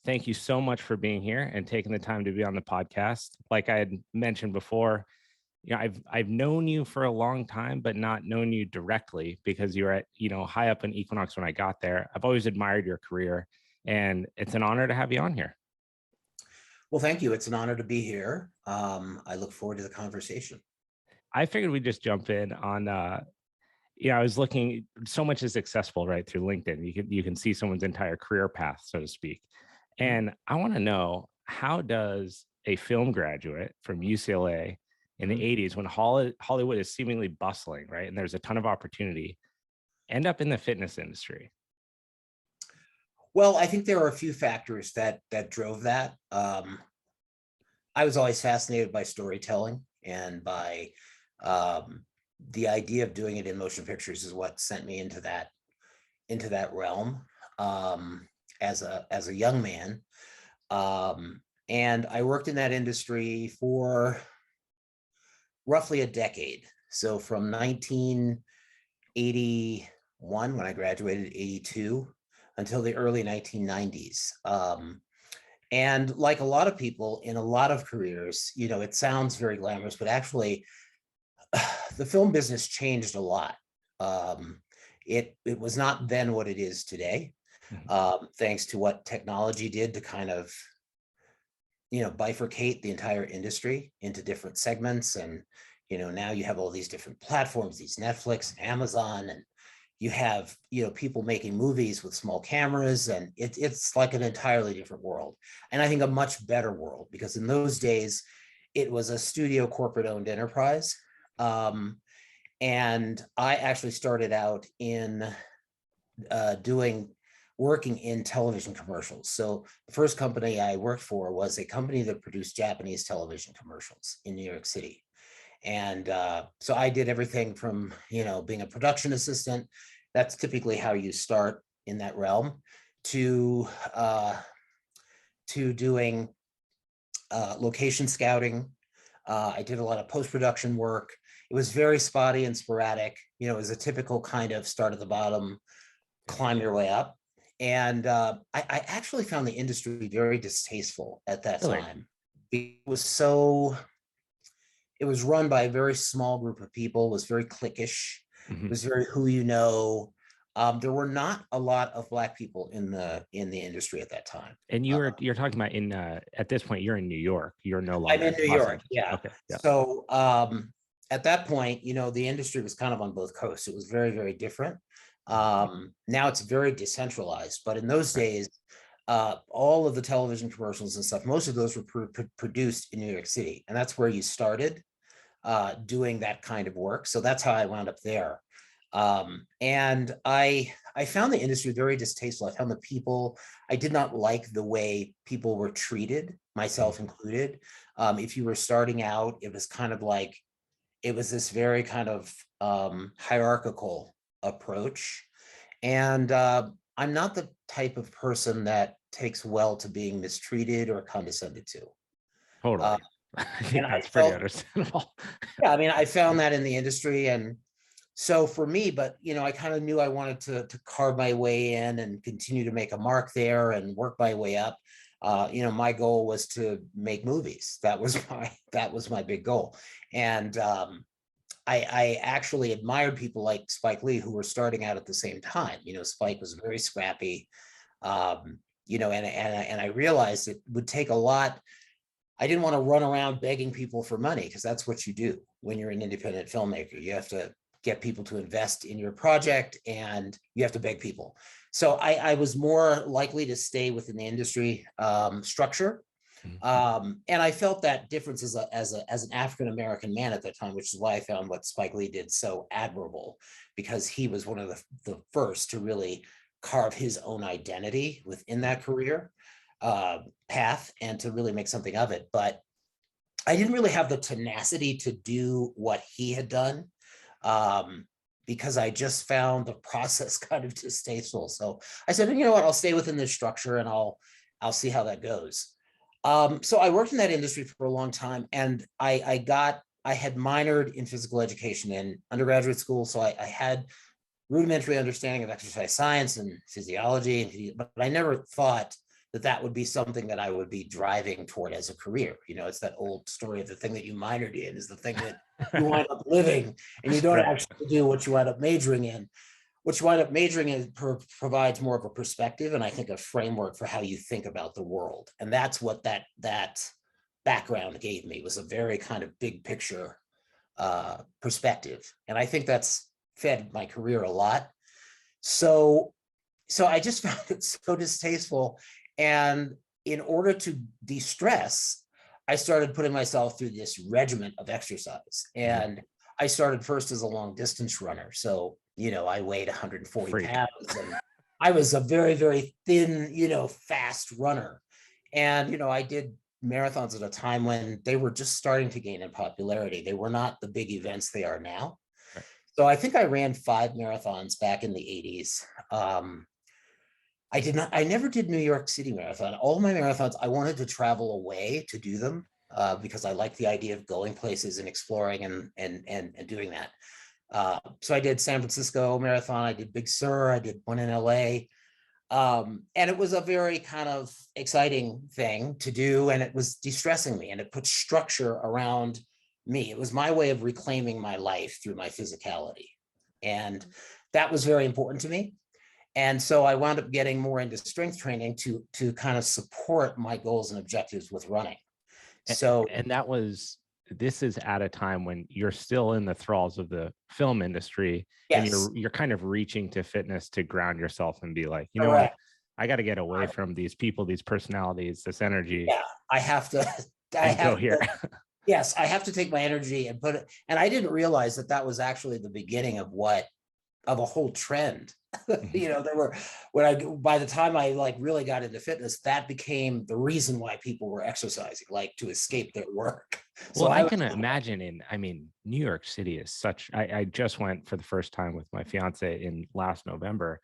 thank you so much for being here and taking the time to be on the podcast. Like I had mentioned before, I've known you for a long time, but not known you directly because you were at, high up in Equinox when I got there. I've always admired your career, and it's an honor to have you on here. Well, thank you. It's an honor to be here. I look forward to the conversation. I figured we'd just jump in on, I was looking, so much is accessible right through LinkedIn. You can see someone's entire career path, so to speak. And I want to know, how does a film graduate from UCLA in the 80s, when Hollywood is seemingly bustling, right, and there's a ton of opportunity, end up in the fitness industry? Well, I think there are a few factors that drove that. I was always fascinated by storytelling, and by the idea of doing it in motion pictures is what sent me into that realm as a young man. And I worked in that industry for roughly a decade. So from 1981, when I graduated, 82, until the early 1990s. And like a lot of people in a lot of careers, it sounds very glamorous, but actually the film business changed a lot. It was not then what it is today, thanks to what technology did to kind of, bifurcate the entire industry into different segments. And, now you have all these different platforms, these Netflix, Amazon, and you have, people making movies with small cameras, and it's like an entirely different world. And I think a much better world, because in those days, it was a studio corporate owned enterprise. And I actually started out in working in television commercials. So the first company I worked for was a company that produced Japanese television commercials in New York City. And so I did everything from, being a production assistant. That's typically how you start in that realm, to doing location scouting. I did a lot of post-production work. It was very spotty and sporadic. It was a typical kind of start at the bottom, climb your way up. And I actually found the industry very distasteful at that time. It was run by a very small group of people. It was very cliquish. It was very who you know. There were not a lot of Black people in the industry at that time. And you're talking about at this point, you're in New York. You're no longer. I'm in New York. Yeah. Okay. Yeah. So at that point, the industry was kind of on both coasts. It was very, very different. Now it's very decentralized, but in those days, all of the television commercials and stuff, most of those were produced in New York City, and that's where you started doing that kind of work. So that's how I wound up there. And I found the industry very distasteful. I found the people, I did not like the way people were treated, myself included. If you were starting out, it was kind of like, it was this very kind of hierarchical approach. And I'm not the type of person that takes well to being mistreated or condescended to. Totally. I think that's pretty understandable. Yeah, I mean, I found that in the industry. And so for me, but, I kind of knew I wanted to carve my way in and continue to make a mark there and work my way up. My goal was to make movies. That was my big goal. And I actually admired people like Spike Lee, who were starting out at the same time. Spike was very scrappy, and I realized it would take a lot. I didn't want to run around begging people for money, because that's what you do when you're an independent filmmaker. You have to get people to invest in your project, and you have to beg people. So I was more likely to stay within the industry structure. And I felt that difference as an African-American man at that time, which is why I found what Spike Lee did so admirable, because he was one of the first to really carve his own identity within that career path and to really make something of it. But I didn't really have the tenacity to do what he had done, because I just found the process kind of distasteful. So I said, you know what, I'll stay within this structure, and I'll see how that goes. So I worked in that industry for a long time, and I had minored in physical education in undergraduate school. So I had rudimentary understanding of exercise science and physiology, but I never thought that would be something that I would be driving toward as a career. You know, it's that old story of the thing that you minored in is the thing that you wind up living, and you don't Right. actually do what you wind up majoring in. What you wind up majoring in provides more of a perspective, and I think a framework for how you think about the world. And that's what that background gave me, was a very kind of big picture perspective. And I think that's fed my career a lot. So I just found it so distasteful. And in order to de-stress, I started putting myself through this regimen of exercise. And I started first as a long distance runner. So, you know, I weighed 140 Freak. pounds and I was a very, very thin, you know, fast runner. And, you know, I did marathons at a time when they were just starting to gain in popularity. They were not the big events they are now. Right. So I think I ran 5 marathons back in the 80s. I never did New York City Marathon. All my marathons, I wanted to travel away to do them because I like the idea of going places and exploring and doing that. So I did San Francisco Marathon, I did Big Sur, I did one in LA. And it was a very kind of exciting thing to do, and it was de-stressing me, and it put structure around me. It was my way of reclaiming my life through my physicality. And that was very important to me. And so I wound up getting more into strength training to kind of support my goals and objectives with running. So, and this is at a time when you're still in the thralls of the film industry, yes, and you're kind of reaching to fitness to ground yourself and be like, you know correct. what, I got to get away from these people, these personalities, this energy. Yeah, I have to. Go here. Yes, I have to take my energy and put it. And I didn't realize that that was actually the beginning of a whole trend. You know, there were, by the time I like really got into fitness, that became the reason why people were exercising, like to escape their work. Well, So I can imagine New York City is I just went for the first time with my fiance in last November.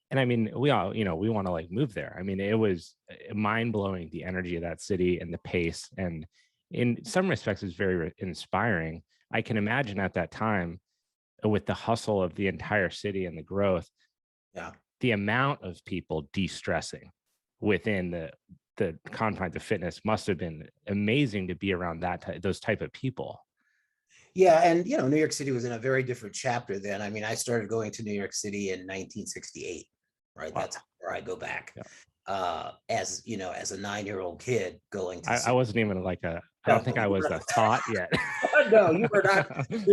And I mean, we all, you know, we want to like move there. I mean, it was mind blowing, the energy of that city and the pace. And in some respects, it's very inspiring. I can imagine at that time, with the hustle of the entire city and the growth, the amount of people de-stressing within the confines of fitness must have been amazing to be around those type of people. Yeah, and you know, New York City was in a very different chapter then. I mean, I started going to New York City in 1968, right? Wow. That's where I go back. Yeah. As you know, as a 9-year-old kid going to I wasn't even like I don't think I was a thought yet. No, you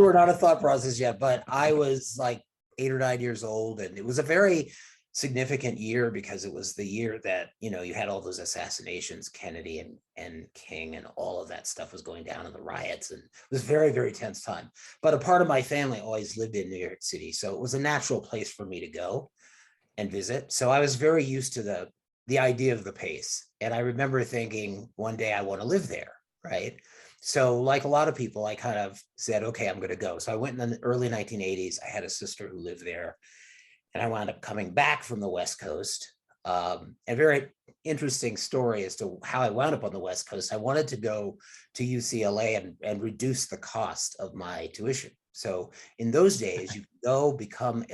were not a thought process yet, but I was like 8 or 9 years old, and it was a very significant year because it was the year that, you know, you had all those assassinations, Kennedy and King, and all of that stuff was going down in the riots, and it was very, very tense time. But a part of my family always lived in New York City, so it was a natural place for me to go and visit. So I was very used to the idea of the pace. And I remember thinking one day I want to live there, right? So like a lot of people, I kind of said, okay, I'm going to go. So I went in the early 1980s. I had a sister who lived there, and I wound up coming back from the West Coast. A very interesting story as to how I wound up on the West Coast. I wanted to go to UCLA and reduce the cost of my tuition. So in those days, you could go become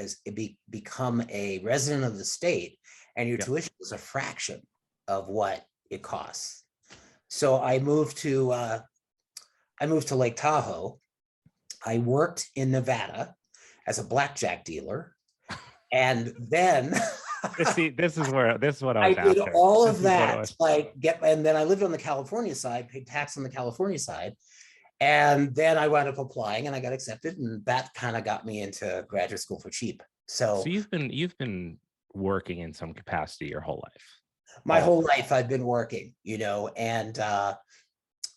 a resident of the state, and your tuition was a fraction of what it costs. So I moved to Lake Tahoe. I worked in Nevada as a blackjack dealer, and then this is what I was did after. all of that, and then I lived on the California side, paid tax on the California side. And then I wound up applying and I got accepted, and that kind of got me into graduate school for cheap. So you've been working in some capacity your whole life. My whole life I've been working, you know, and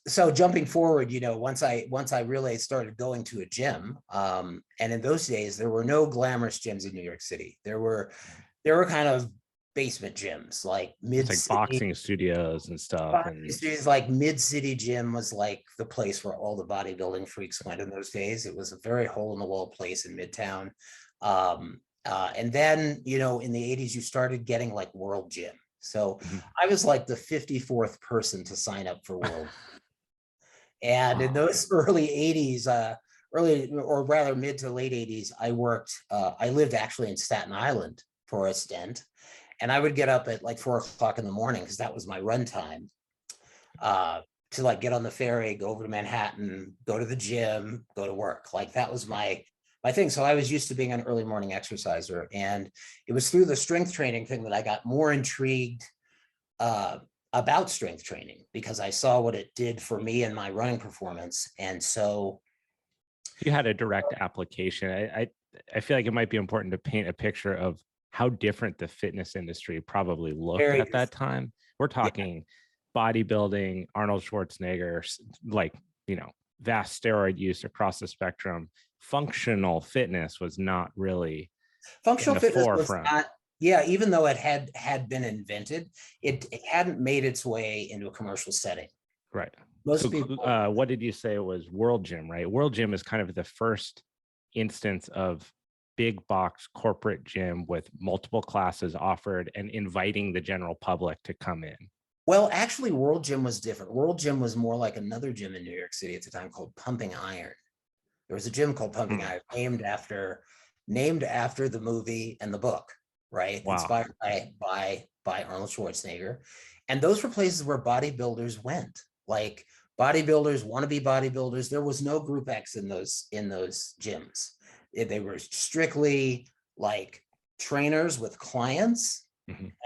so jumping forward, you know, once I really started going to a gym, and in those days there were no glamorous gyms in New York City. There were kind of basement gyms, like boxing studios and stuff. Like Mid-City Gym was like the place where all the bodybuilding freaks went in those days. It was a very hole-in-the-wall place in Midtown. And then, you know, in the 80s, you started getting like World Gym. So I was like the 54th person to sign up for World. And in those early 80s, or rather mid to late 80s, I lived actually in Staten Island for a stint. And I would get up at like 4 o'clock in the morning because that was my run time, to like get on the ferry, go over to Manhattan, go to the gym, go to work. Like that was my thing. So I was used to being an early morning exerciser, and it was through the strength training thing that I got more intrigued about strength training, because I saw what it did for me and my running performance. And so you had a direct application. I feel like it might be important to paint a picture of how different the fitness industry probably looked very at that time. We're talking bodybuilding, Arnold Schwarzenegger, like, vast steroid use across the spectrum. Functional fitness was not really in functional the fitness was forefront. not, yeah, even though it had been invented, it hadn't made its way into a commercial setting. Right. Most So people, what did you say it was? World Gym, right? World Gym is kind of the first instance of big box corporate gym with multiple classes offered and inviting the general public to come in. well, actually, World Gym was different. World Gym was more like another gym in New York City at the time called Pumping Iron. There was a gym called Pumping Iron, named after the movie and the book, right? Wow. Inspired by Arnold Schwarzenegger. And those were places where bodybuilders went. Like bodybuilders, wannabe bodybuilders. There was no group X in those gyms. They were strictly like trainers with clients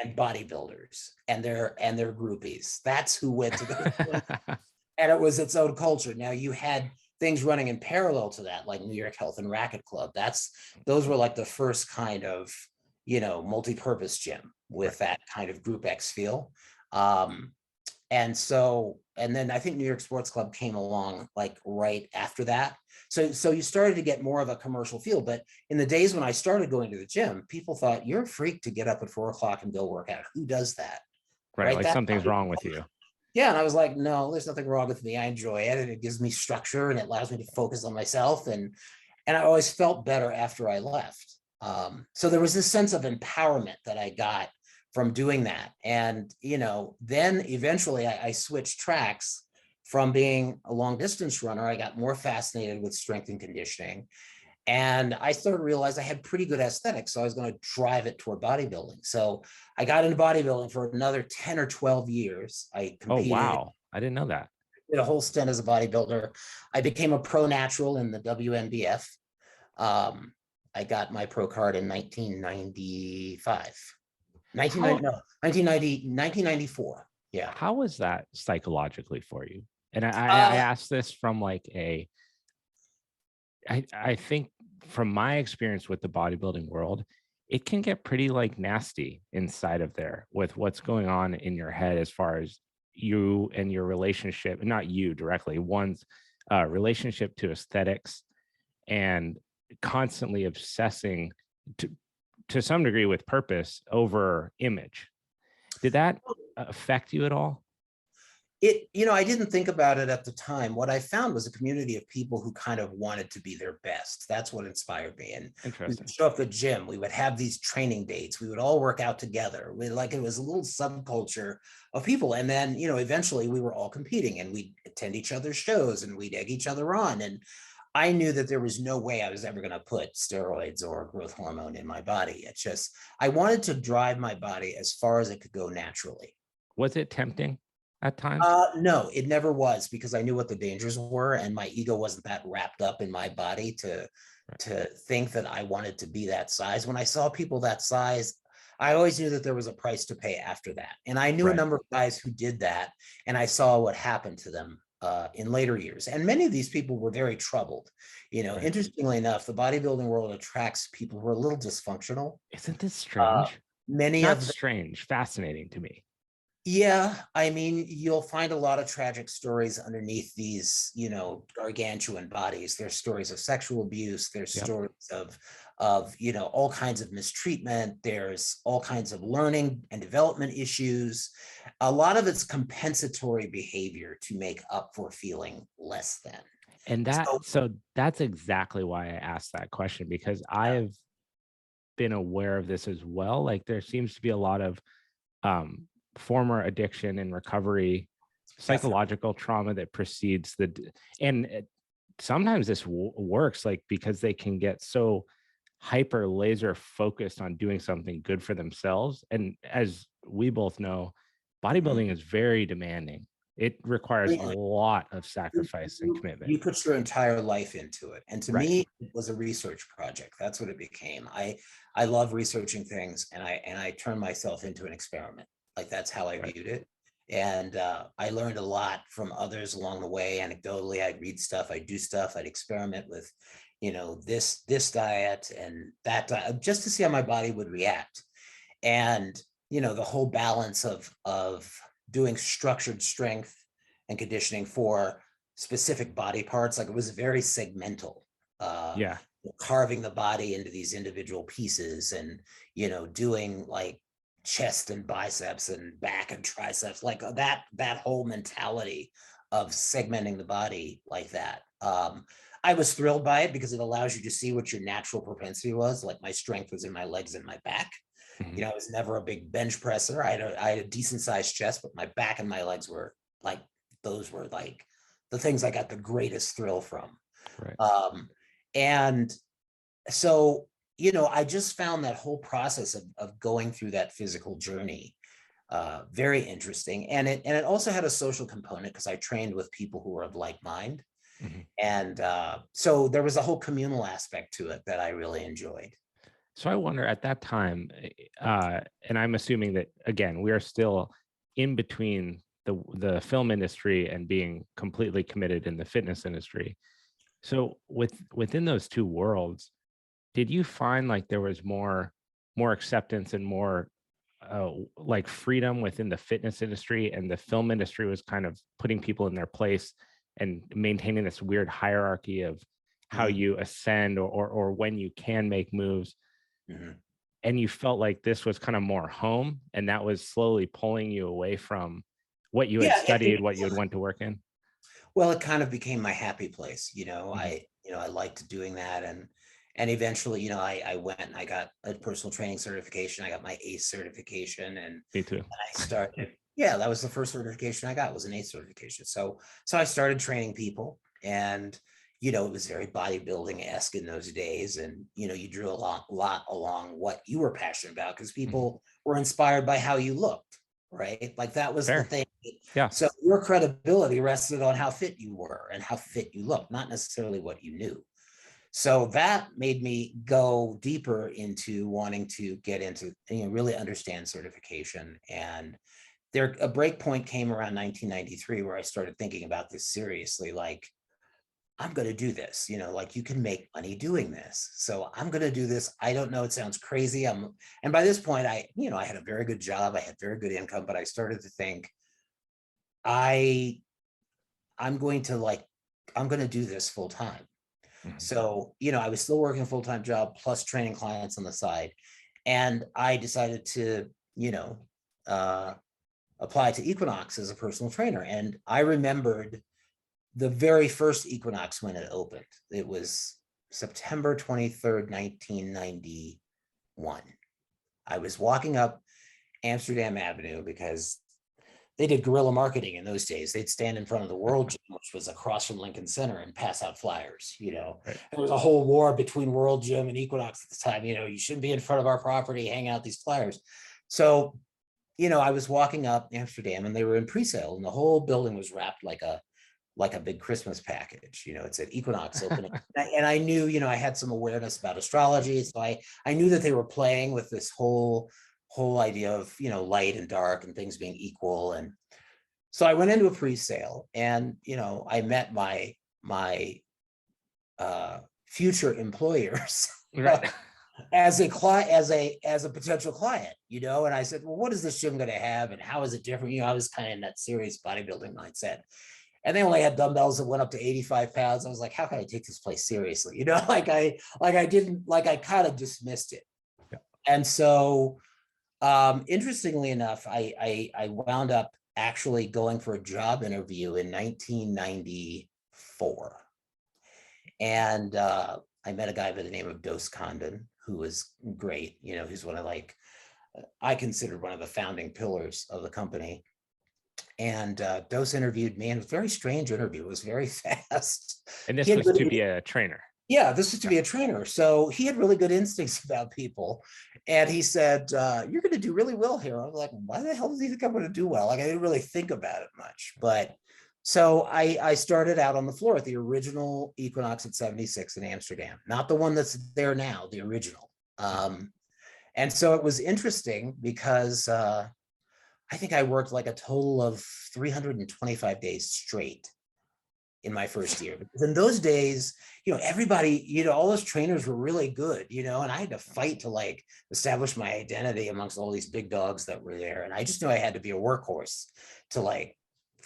and bodybuilders and their groupies. That's who went to those. And it was its own culture. Now you had things running in parallel to that, like New York Health and Racket Club. Those were like the first kind of, multi-purpose gym with that kind of group X feel. And then I think New York Sports Club came along like right after that. So you started to get more of a commercial feel. But in the days when I started going to the gym, people thought, you're a freak to get up at 4 o'clock and go work out. Who does that? Right. Like something's wrong with you. Yeah. And I was like, no, there's nothing wrong with me. I enjoy it. And it gives me structure and it allows me to focus on myself. And I always felt better after I left. So there was this sense of empowerment that I got from doing that. And, then eventually I switched tracks from being a long distance runner. I got more fascinated with strength and conditioning. And I started to realize I had pretty good aesthetics. So I was going to drive it toward bodybuilding. So I got into bodybuilding for another 10 or 12 years. I competed. Oh, wow. I didn't know that. Did a whole stint as a bodybuilder. I became a pro natural in the WNBF. I got my pro card in 1995. 1994. Yeah. How was that psychologically for you? And I asked this from like I think from my experience with the bodybuilding world, it can get pretty like nasty inside of there with what's going on in your head as far as you and your relationship, not you directly, one's relationship to aesthetics and constantly obsessing to some degree with purpose over image. Did that affect you at all? I didn't think about it at the time. What I found was a community of people who kind of wanted to be their best. That's what inspired me. And we would show up at the gym. We would have these training dates. We would all work out together. It was a little subculture of people. And then, eventually we were all competing and we'd attend each other's shows and we'd egg each other on. And I knew that there was no way I was ever going to put steroids or growth hormone in my body. It's just, I wanted to drive my body as far as it could go naturally. Was it tempting at times? No, it never was, because I knew what the dangers were and my ego wasn't that wrapped up in my body to think that I wanted to be that size. When I saw people that size, I always knew that there was a price to pay after that. And I knew a number of guys who did that, and I saw what happened to them in later years. And many of these people were very troubled. Interestingly enough, the bodybuilding world attracts people who are a little dysfunctional. Isn't this strange? Many of them, strange, fascinating to me. Yeah, I mean, you'll find a lot of tragic stories underneath these, gargantuan bodies. There's stories of sexual abuse. There's stories of all kinds of mistreatment. There's all kinds of learning and development issues. A lot of it's compensatory behavior to make up for feeling less than. And so that's exactly why I asked that question, because I have been aware of this as well. Like there seems to be a lot of former addiction and recovery, psychological trauma that precedes sometimes this works, like because they can get so hyper laser focused on doing something good for themselves. And as we both know, Mhm. bodybuilding is very demanding. It requires a Yeah. lot of You sacrifice and commitment. you put your entire life into it. And to Right. me, it was a research project. That's what it became. I love researching things, and I turn myself into an experiment. Like that's how I Right. viewed it. And I learned a lot from others along the way. Anecdotally, I'd read stuff, I'd do stuff, I'd experiment with, this diet and that diet, just to see how my body would react. And the whole balance of doing structured strength and conditioning for specific body parts, like it was very segmental, uh Yeah. carving the body into these individual pieces, and doing like chest and biceps and back and triceps, like that whole mentality of segmenting the body like that. I was thrilled by it because it allows you to see what your natural propensity was. Like my strength was in my legs and my back. Mhm. I was never a big bench presser. I had a decent sized chest, but my back and my legs were like, those were like the things I got the greatest thrill from. Right. And so, I just found that whole process of going through that physical journey very interesting. And it also had a social component because I trained with people who were of like mind. Mhm. And so there was a whole communal aspect to it that I really enjoyed. So I wonder at that time, and I'm assuming that again, we are still in between the film industry and being completely committed in the fitness industry. So within those two worlds, did you find like there was more acceptance and more like freedom within the fitness industry, and the film industry was kind of putting people in their place and maintaining this weird hierarchy of how Mhm, you ascend or when you can make moves, mhm. and you felt like this was kind of more home and that was slowly pulling you away from what you had Yeah, studied, what you had went to work in? well, it kind of became my happy place. Mhm. I liked doing that, and eventually, I went and I got a personal training certification. I got my ACE certification, and Me too. I started. Yeah, that was the first certification I got, was an ACE certification. So I started training people, and it was very bodybuilding-esque in those days, and you drew a lot along what you were passionate about because Mhm. people were inspired by how you looked, right? Like that was the Fair. thing. Yeah. So your credibility rested on how fit you were and how fit you looked, not necessarily what you knew. So that made me go deeper into wanting to get into, really understand certification. And there, a break point came around 1993 where I started thinking about this seriously. Like, I'm going to do this, like you can make money doing this. So I'm going to do this. I don't know. It sounds crazy. And by this point, I had a very good job. I had very good income, but I started to think, I I'm going to like, I'm going to do this full time. Mhm. So, I was still working a full time job plus training clients on the side. And I decided to, uh, apply to Equinox as a personal trainer. And I remembered the very first Equinox when it opened. It was September 23rd, 1991. I was walking up Amsterdam Avenue because they did guerrilla marketing in those days. They'd stand in front of the World Gym, which was across from Lincoln Center, and pass out flyers. Right. There was a whole war between World Gym and Equinox at the time. You shouldn't be in front of our property, hang out these flyers. So, I was walking up Amsterdam, and they were in pre-sale, and the whole building was wrapped like a big Christmas package. It said Equinox opening. And I knew, I had some awareness about astrology. So I knew that they were playing with this whole idea of, light and dark and things being equal. And so I went into a pre-sale, and, I met my future employers Right. as a client, as a potential client, and I said, well, what is this gym going to have and how is it different? I was kind of in that serious bodybuilding mindset. And they only had dumbbells that went up to 85 pounds. I was like, how can I take this place seriously? I kind of dismissed it. Yeah. And so, interestingly enough, I wound up actually going for a job interview in 1994. And I met a guy by the name of Dos Condon, who was great. Who's I considered one of the founding pillars of the company. And Dos interviewed me, and it was a very strange interview. It was very fast. And He this had was good, to be a trainer. Yeah, this is to be a trainer. So he had really good instincts about people. And he said, you're going to do really well here. I was like, why the hell does he think I'm going to do well? Like, I didn't really think about it much. But so I started out on the floor at the original Equinox at 76 in Amsterdam, not the one that's there now, the original. And so it was interesting because I think I worked like a total of 325 days straight in my first year. Because in those days, everybody, all those trainers were really good, and I had to fight to like establish my identity amongst all these big dogs that were there. And I just knew I had to be a workhorse to like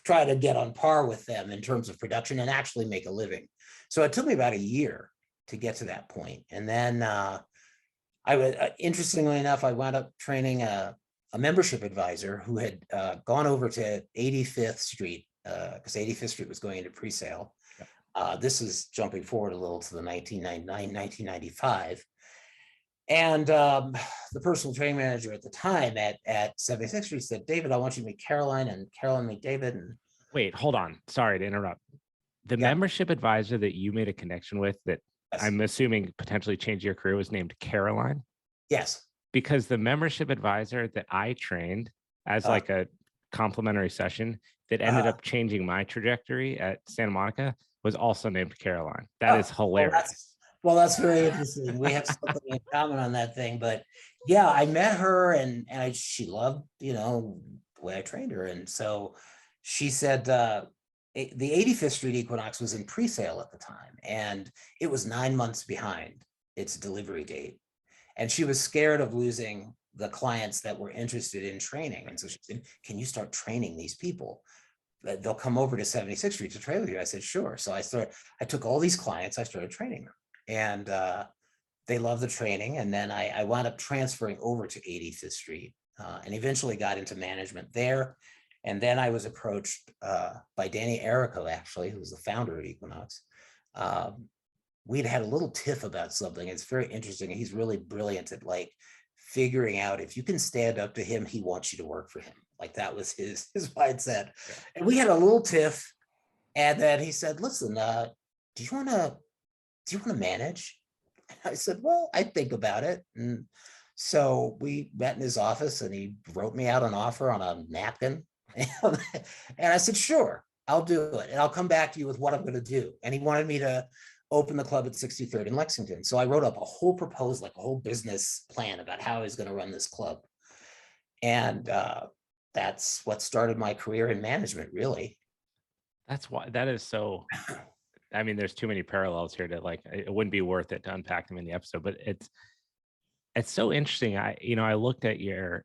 try to get on par with them in terms of production and actually make a living. So it took me about a year to get to that point. And then I was, interestingly enough, I wound up training a membership advisor who had gone over to 85th Street because 85th Street was going into pre-sale. This is jumping forward a little to the 1995. And the personal training manager at the time at 76th Street said, David, I want you to meet Caroline, and Caroline meet David. And wait, hold on. Sorry to interrupt. The membership advisor that you made a connection with that I'm assuming potentially changed your career was named Caroline? Yes. Because the membership advisor that I trained as like a complimentary session that ended up changing my trajectory at Santa Monica was also named Caroline. That is hilarious. Well, that's very interesting. We have something in common on that thing. But yeah, I met her and she loved, the way I trained her. And so she said the 85th Street Equinox was in pre-sale at the time, and it was 9 months behind its delivery date. And she was scared of losing the clients that were interested in training. And so she said, can you start training these people? They'll come over to 76th Street to train with you. I said, sure. So I took all these clients, I started training them, and they loved the training. And then I wound up transferring over to 85th Street and eventually got into management there. And then I was approached by Danny Errico, actually, who was the founder of Equinox. We'd had a little tiff about something. It's very interesting. He's really brilliant at like figuring out if you can stand up to him, he wants you to work for him. Like that was his mindset. Yeah. And we had a little tiff, and then he said, listen, do you want to manage? And I said, well, I think about it. And so we met in his office, and he wrote me out an offer on a napkin. And I said, sure, I'll do it. And I'll come back to you with what I'm going to do. And he wanted me to open the club at 63rd in Lexington. So I wrote up a whole proposal, like a whole business plan about how I was going to run this club. And that's what started my career in management, really. That's why that is so, I mean, there's too many parallels here to like, it wouldn't be worth it to unpack them in the episode, but it's so interesting. I looked at your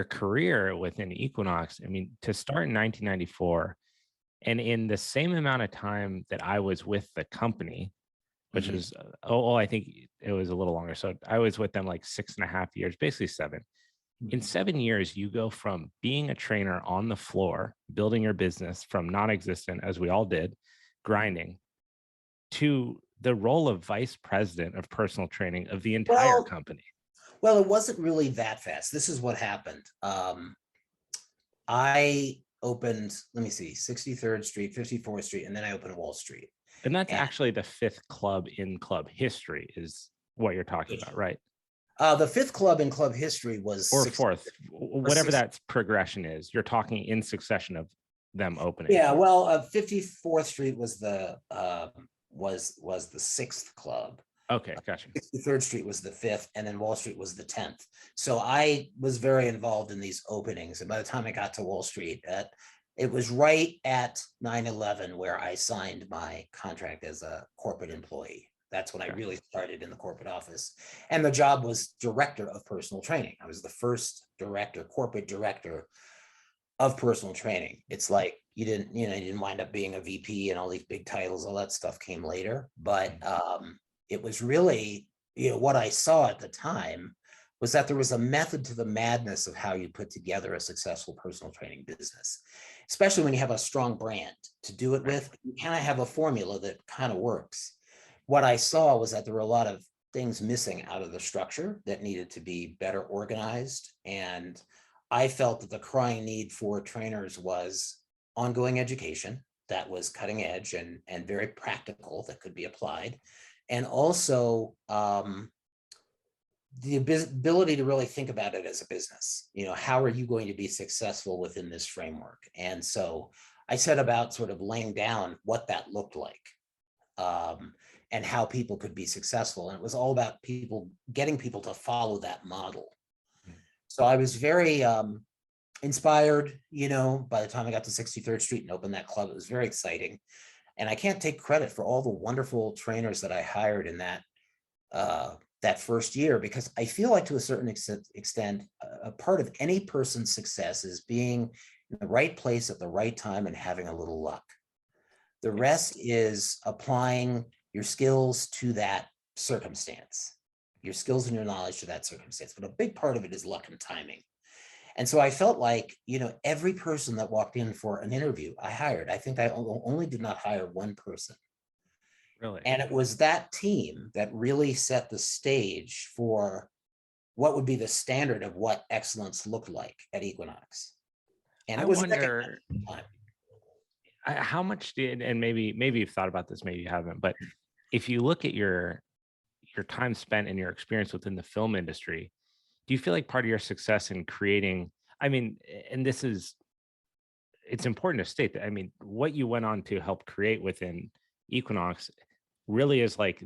career within Equinox. I mean, to start in 1994, and in the same amount of time that I was with the company, which was, I think it was a little longer. So I was with them like 6.5 years, basically 7. In 7 years, you go from being a trainer on the floor, building your business from non-existent, as we all did, grinding, to the role of vice president of personal training of the entire company. Well, it wasn't really that fast. This is what happened. I opened, let me see, 63rd Street, 54th Street, and then I opened Wall Street. And that's actually the 5th club in club history is what you're talking about, right? The 5th club in club history was, or 4th, whatever that progression is. You're talking in succession of them opening. Yeah, well, 54th Street was the 6th club. Okay, gotcha. 63rd Street was the 5th, and then Wall Street was the 10th. So I was very involved in these openings. And by the time I got to Wall Street, it was right at 9/11 where I signed my contract as a corporate employee. That's when I really started in the corporate office. And the job was director of personal training. I was the first corporate director of personal training. It's like you didn't wind up being a VP and all these big titles. All that stuff came later. But it was really, what I saw at the time was that there was a method to the madness of how you put together a successful personal training business, especially when you have a strong brand to do it with. You kind of have a formula that kind of works. What I saw was that there were a lot of things missing out of the structure that needed to be better organized. And I felt that the crying need for trainers was ongoing education that was cutting edge and very practical, that could be applied. and also the ability to really think about it as a business. How are you going to be successful within this framework? And so I set about sort of laying down what that looked like, and how people could be successful. And it was all about getting people to follow that model. So I was very inspired, by the time I got to 63rd Street and opened that club. It was very exciting. And I can't take credit for all the wonderful trainers that I hired in that first year, because I feel like, to a certain extent, a part of any person's success is being in the right place at the right time and having a little luck. The rest is applying your skills to that circumstance, your skills and your knowledge to that circumstance. But a big part of it is luck and timing. And so I felt like, every person that walked in for an interview, I hired. I think I only did not hire one person. Really? And it was that team that really set the stage for what would be the standard of what excellence looked like at Equinox. And it was wonder how much did, and maybe you've thought about this, maybe you haven't, but if you look at your time spent and your experience within the film industry, do you feel like part of your success in creating, I mean, and it's important to state that, I mean, what you went on to help create within Equinox really is like,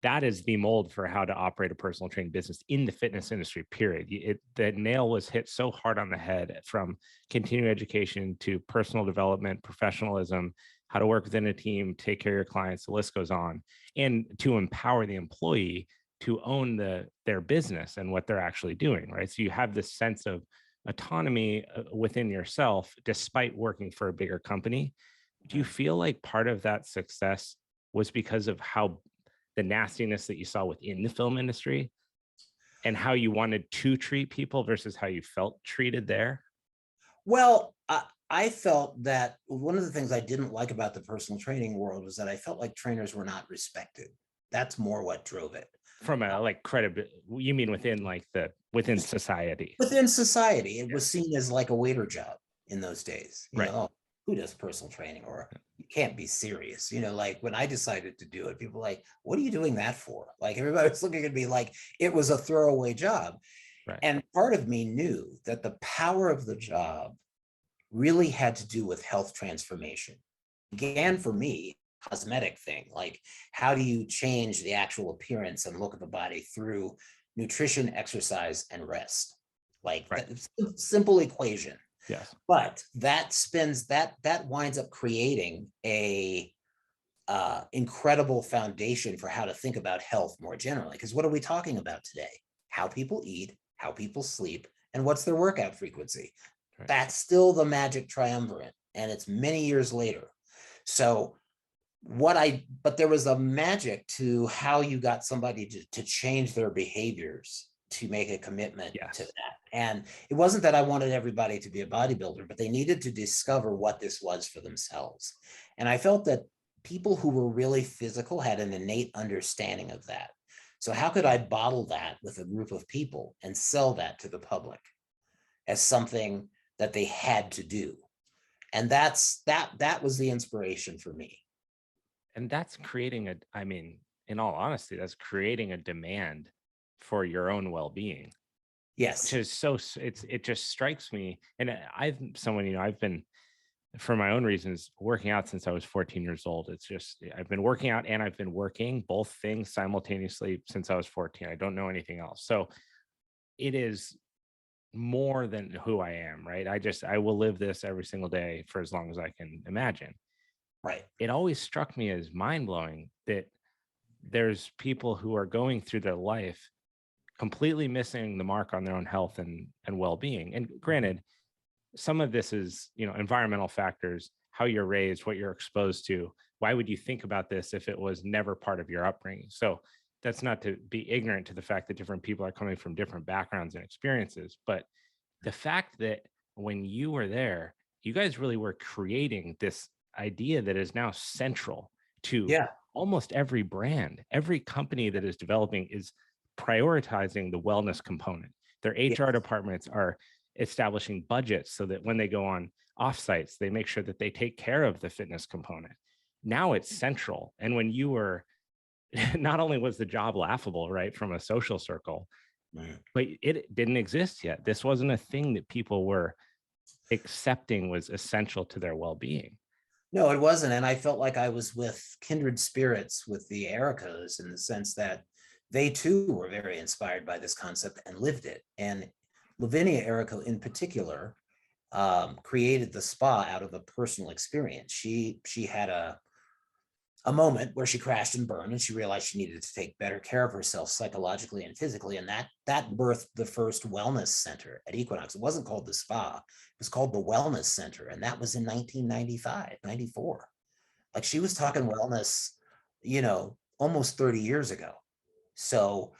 that is the mold for how to operate a personal training business in the fitness industry, period. The nail was hit so hard on the head, from continuing education to personal development, professionalism, how to work within a team, take care of your clients, the list goes on, and to empower the employee to own their business and what they're actually doing, right? So you have this sense of autonomy within yourself, despite working for a bigger company. Do you feel like part of that success was because of how the nastiness that you saw within the film industry and how you wanted to treat people versus how you felt treated there? Well, I felt that one of the things I didn't like about the personal training world was that I felt like trainers were not respected. That's more what drove it. From a like credibility, you mean within within society? Within society, it Yeah. was seen as like a waiter job in those days. Right. Oh, who does personal training? Or you can't be serious. Like when I decided to do it, people were like, what are you doing that for? Like everybody was looking at me like it was a throwaway job. Right. And part of me knew that the power of the job really had to do with health transformation. It began for me, cosmetic thing, like how do you change the actual appearance and look of the body through nutrition, exercise, and rest? Like right. Simple equation. Yes. But that winds up creating a incredible foundation for how to think about health more generally. Because what are we talking about today? How people eat, how people sleep, and what's their workout frequency. Right. That's still the magic triumvirate, and it's many years later. So but there was a magic to how you got somebody to change their behaviors to make a commitment to that. And it wasn't that I wanted everybody to be a bodybuilder, but they needed to discover what this was for themselves. And I felt that people who were really physical had an innate understanding of that. So how could I bottle that with a group of people and sell that to the public as something that they had to do? And that was the inspiration for me. And that's creating in all honesty, that's creating a demand for your own well-being. Yes. Which is it just strikes me. And I've been, for my own reasons, working out since I was 14 years old. It's just, I've been working out and I've been working both things simultaneously since I was 14. I don't know anything else. So it is more than who I am, right? I will live this every single day for as long as I can imagine. Right. It always struck me as mind-blowing that there's people who are going through their life completely missing the mark on their own health and well-being. And granted, some of this is, environmental factors, how you're raised, what you're exposed to. Why would you think about this if it was never part of your upbringing? So that's not to be ignorant to the fact that different people are coming from different backgrounds and experiences. But the fact that when you were there, you guys really were creating this idea that is now central to almost every brand. Every company that is developing is prioritizing the wellness component. Their HR departments are establishing budgets so that when they go on offsites, they make sure that they take care of the fitness component. Now it's central. And when you were not only was the job laughable, right, from a social circle, Right. but it didn't exist yet. This wasn't a thing that people were accepting was essential to their well-being. No, it wasn't. And I felt like I was with kindred spirits with the Ericas in the sense that they too were very inspired by this concept and lived it. And Lavinia Erica in particular created the spa out of a personal experience. She had a moment where she crashed and burned, and she realized she needed to take better care of herself psychologically and physically. And that birthed the first wellness center at Equinox. It wasn't called the spa, it was called the Wellness Center. And that was in 1995, 94. Like, she was talking wellness, almost 30 years ago. So,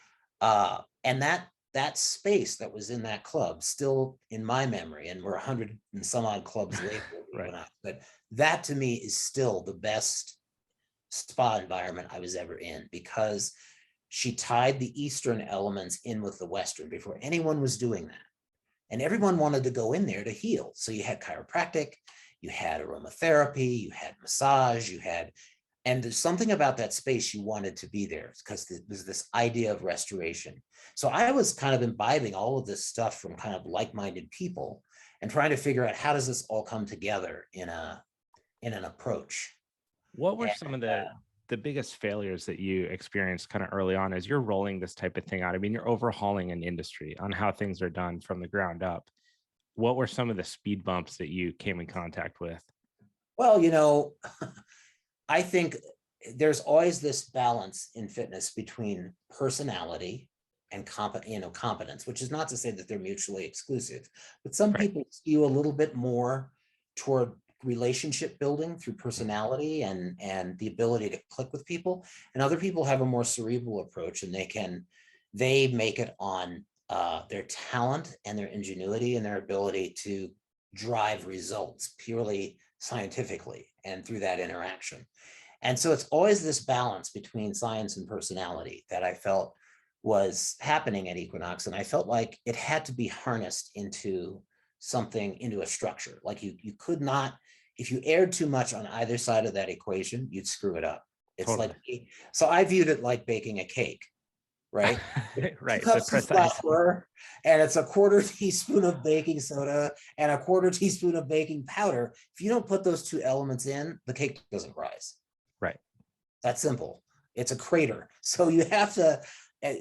and that space that was in that club still in my memory, and we're 100 and some odd clubs later, Right. but that to me is still the best spa environment I was ever in, because she tied the Eastern elements in with the Western before anyone was doing that. And everyone wanted to go in there to heal. So you had chiropractic, you had aromatherapy, you had massage, and there's something about that space you wanted to be there because there's this idea of restoration. So I was kind of imbibing all of this stuff from kind of like-minded people and trying to figure out how does this all come together in an approach. What were some of the biggest failures that you experienced kind of early on as you're rolling this type of thing out? I mean, you're overhauling an industry on how things are done from the ground up. What were some of the speed bumps that you came in contact with? Well, I think there's always this balance in fitness between personality and competence, which is not to say that they're mutually exclusive, but some Right. people skew a little bit more toward relationship building through personality and the ability to click with people, and other people have a more cerebral approach, and they make it on their talent and their ingenuity and their ability to drive results purely scientifically and through that interaction. And so it's always this balance between science and personality that I felt was happening at Equinox. And I felt like it had to be harnessed into something, into a structure. Like you could not, if you erred too much on either side of that equation, you'd screw it up. It's Totally. like, so I viewed it like baking a cake, right? Right. 2 The cups of precise. flour, and it's a quarter teaspoon of baking soda and a quarter teaspoon of baking powder. If you don't put those two elements in, the cake doesn't rise. Right. That's simple. It's a crater. So you have to,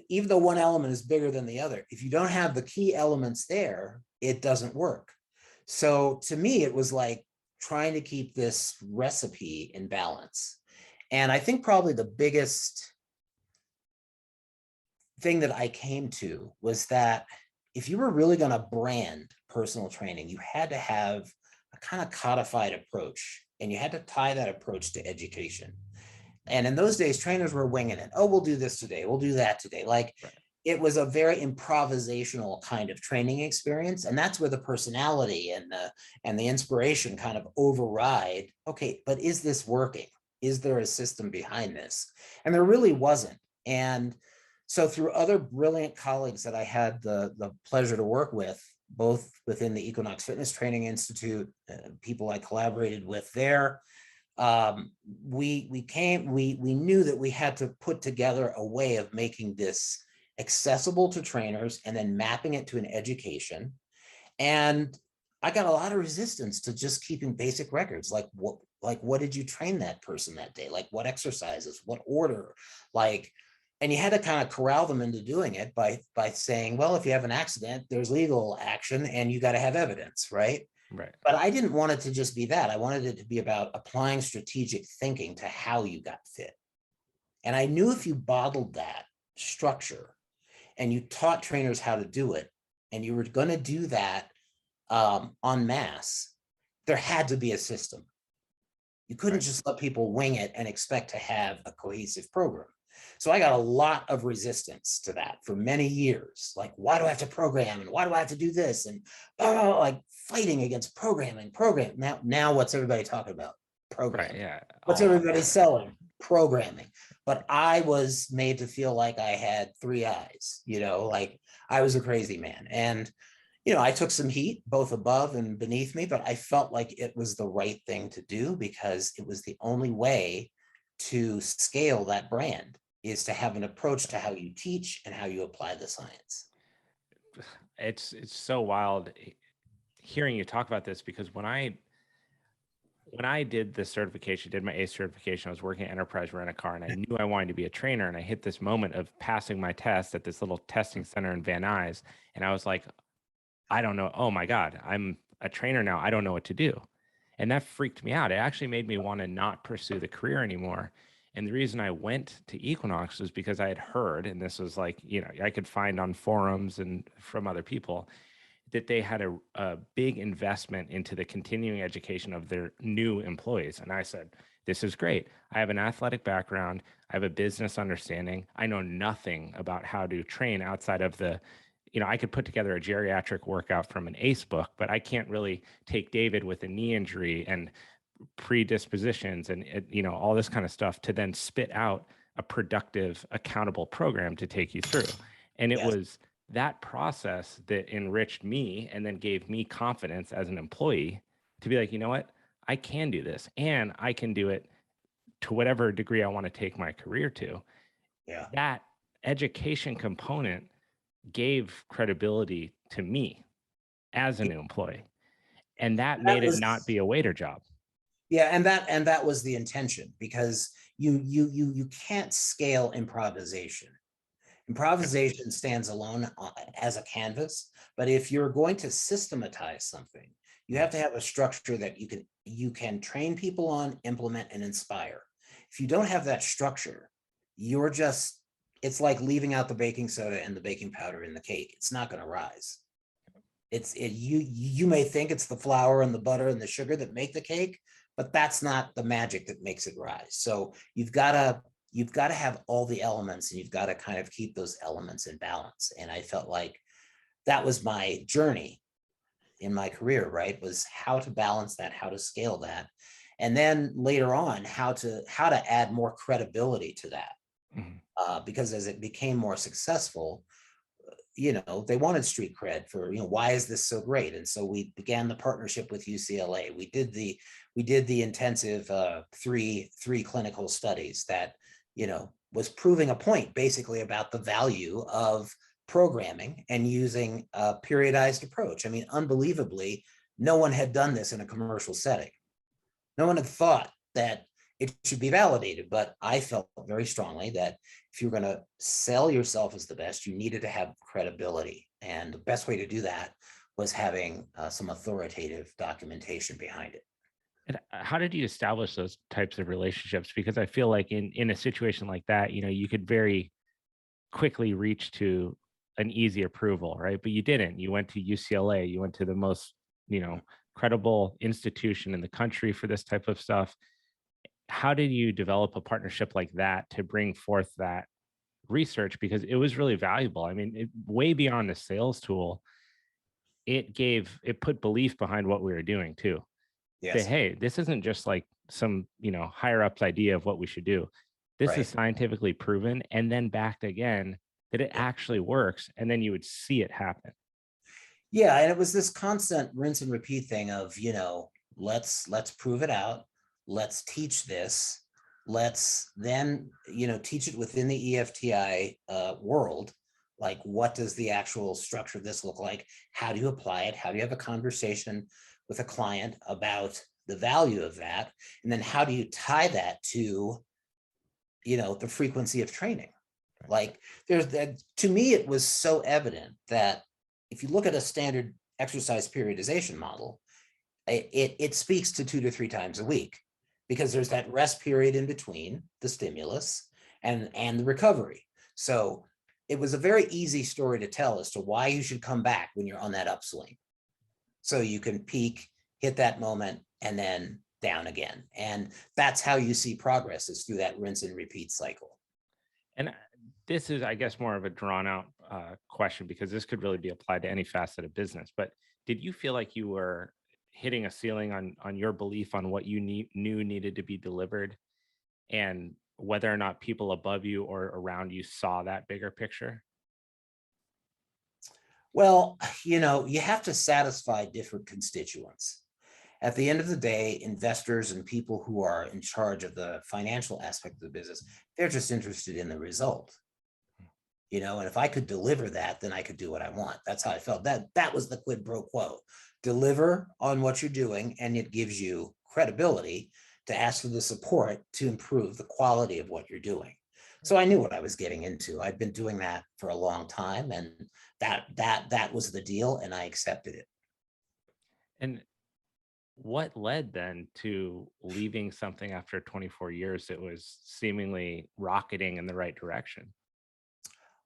even though one element is bigger than the other, if you don't have the key elements there, it doesn't work. So to me, it was like trying to keep this recipe in balance. And I think probably the biggest thing that I came to was that if you were really going to brand personal training, you had to have a kind of codified approach, and you had to tie that approach to education. And in those days, trainers were winging it. Oh, we'll do this today. We'll do that today. Like, Right. It was a very improvisational kind of training experience. And that's where the personality and the inspiration kind of override. Okay, but is this working? Is there a system behind this? And there really wasn't. And so through other brilliant colleagues that I had the pleasure to work with, both within the Equinox Fitness Training Institute, people I collaborated with there, we knew that we had to put together a way of making this accessible to trainers and then mapping it to an education. And I got a lot of resistance to just keeping basic records, like what did you train that person that day, like what exercises, what order, and you had to kind of corral them into doing it by saying, well, if you have an accident, there's legal action and you got to have evidence, right? Right. But I didn't want it to just be that. I wanted it to be about applying strategic thinking to how you got fit. And I knew if you bottled that structure and you taught trainers how to do it, and you were going to do that en masse, there had to be a system. You couldn't just let people wing it and expect to have a cohesive program. So I got a lot of resistance to that for many years. Like, why do I have to program? And why do I have to do this? And like fighting against programming. Now what's everybody talking about? Programming. Right. Yeah. What's everybody selling? Programming. But I was made to feel like I had three eyes, like I was a crazy man. And, I took some heat both above and beneath me, but I felt like it was the right thing to do because it was the only way to scale that brand. is to have an approach to how you teach and how you apply the science. It's so wild hearing you talk about this, because when I did the certification, did my ACE certification, I was working at Enterprise Rent a Car, and I knew I wanted to be a trainer. And I hit this moment of passing my test at this little testing center in Van Nuys, and I was like, I don't know. Oh my God, I'm a trainer now. I don't know what to do. And that freaked me out. It actually made me want to not pursue the career anymore. And the reason I went to Equinox was because I had heard, and this was like, I could find on forums and from other people, that they had a big investment into the continuing education of their new employees. And I said, this is great. I have an athletic background. I have a business understanding. I know nothing about how to train outside of I could put together a geriatric workout from an ACE book, but I can't really take David with a knee injury and predispositions and all this kind of stuff to then spit out a productive, accountable program to take you through. And it Yes. was that process that enriched me and then gave me confidence as an employee to be like, you know what, I can do this, and I can do it to whatever degree I want to take my career to. Yeah. That education component gave credibility to me as a new employee, and that made it not be a waiter job. Yeah, and that was the intention, because you can't scale improvisation. Improvisation stands alone as a canvas, but if you're going to systematize something, you have to have a structure that you can train people on, implement, and inspire. If you don't have that structure, it's like leaving out the baking soda and the baking powder in the cake. It's not going to rise. You may think it's the flour and the butter and the sugar that make the cake, but that's not the magic that makes it rise. So you've got to have all the elements, and you've got to kind of keep those elements in balance. And I felt like that was my journey in my career, right? Was how to balance that, how to scale that. And then later on, how to add more credibility to that. Because as it became more successful, they wanted street cred for, why is this so great? And so we began the partnership with UCLA. We did the intensive three clinical studies that, was proving a point basically about the value of programming and using a periodized approach. I mean, unbelievably, no one had done this in a commercial setting. No one had thought that it should be validated, but I felt very strongly that if you're going to sell yourself as the best, you needed to have credibility. And the best way to do that was having some authoritative documentation behind it. And how did you establish those types of relationships? Because I feel like in a situation like that, you could very quickly reach to an easy approval, right? But you didn't. You went to UCLA. You went to the most, credible institution in the country for this type of stuff. How did you develop a partnership like that to bring forth that research? Because it was really valuable. I mean, way beyond the sales tool, it put belief behind what we were doing too. Say, Yes. hey, this isn't just like some, higher ups idea of what we should do. This Right. is scientifically proven and then backed again that it actually works. And then you would see it happen. Yeah. And it was this constant rinse and repeat thing of, let's prove it out. Let's teach this. Let's then, teach it within the EFTI world. Like, what does the actual structure of this look like? How do you apply it? How do you have a conversation with a client about the value of that? And then how do you tie that to, the frequency of training? Like, there's that, to me, it was so evident that if you look at a standard exercise periodization model, it speaks to 2 to 3 times a week, because there's that rest period in between the stimulus and the recovery. So it was a very easy story to tell as to why you should come back when you're on that upswing. So you can peak, hit that moment, and then down again. And that's how you see progress, is through that rinse and repeat cycle. And this is, I guess, more of a drawn out question, because this could really be applied to any facet of business. But did you feel like you were hitting a ceiling on your belief on what you knew needed to be delivered, and whether or not people above you or around you saw that bigger picture? Well, you have to satisfy different constituents. At the end of the day, investors and people who are in charge of the financial aspect of the business, they're just interested in the result. And if I could deliver that, then I could do what I want. That's how I felt. That was the quid pro quo. Deliver on what you're doing, and it gives you credibility to ask for the support to improve the quality of what you're doing. So I knew what I was getting into. I'd been doing that for a long time, and that was the deal, and I accepted it. And what led then to leaving something after 24 years that was seemingly rocketing in the right direction?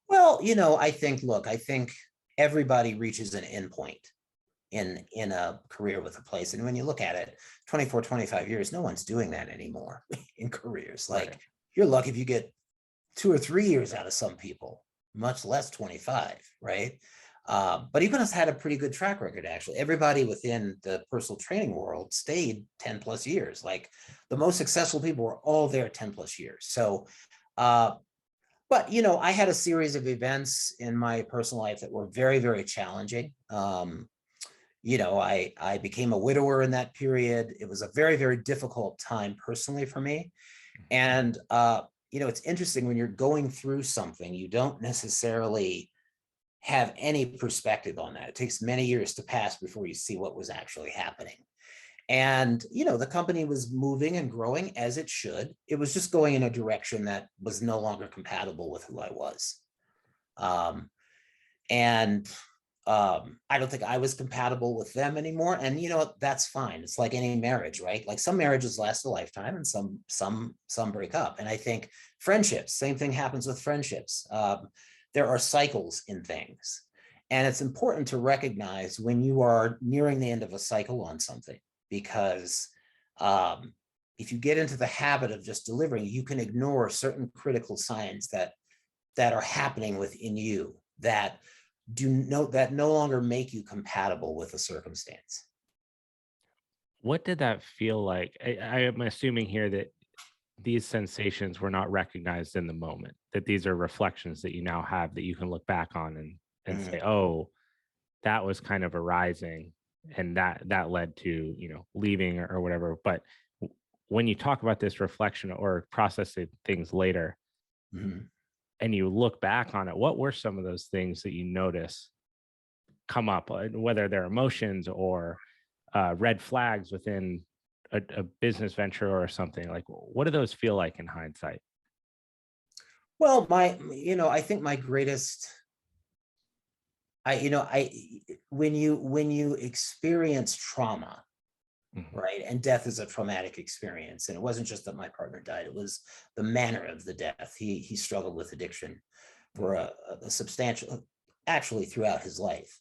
Well, I think everybody reaches an endpoint in a career with a place. And when you look at it, 24, 25 years, no one's doing that anymore in careers. Like, Right. you're lucky if you get 2 or 3 years out of some people, much less 25, right? But Equinox had a pretty good track record, actually. Everybody within the personal training world stayed 10 plus years. Like, the most successful people were all there 10 plus years. So, but I had a series of events in my personal life that were very, very challenging. I became a widower in that period. It was a very, very difficult time personally for me. And it's interesting, when you're going through something, you don't necessarily have any perspective on that. It takes many years to pass before you see what was actually happening. And, the company was moving and growing as it should. It was just going in a direction that was no longer compatible with who I was. And I don't think I was compatible with them anymore. And that's fine. It's like any marriage, right? Like, some marriages last a lifetime, and some break up. And I think friendships, same thing happens with friendships. There are cycles in things. And it's important to recognize when you are nearing the end of a cycle on something, because if you get into the habit of just delivering, you can ignore certain critical signs that are happening within you that no longer make you compatible with the circumstance. What did that feel like? I am assuming here that these sensations were not recognized in the moment, that these are reflections that you now have that you can look back on and Mhm. say, oh, that was kind of arising, and that led to leaving or whatever. But when you talk about this reflection or processing things later, Mhm. and you look back on it, what were some of those things that you notice come up, whether they're emotions or red flags within a business venture or something? Like, what do those feel like in hindsight? Well, I think my greatest, when you experience trauma, Mhm. right? And death is a traumatic experience. And it wasn't just that my partner died, it was the manner of the death. He struggled with addiction for a substantial, actually throughout his life.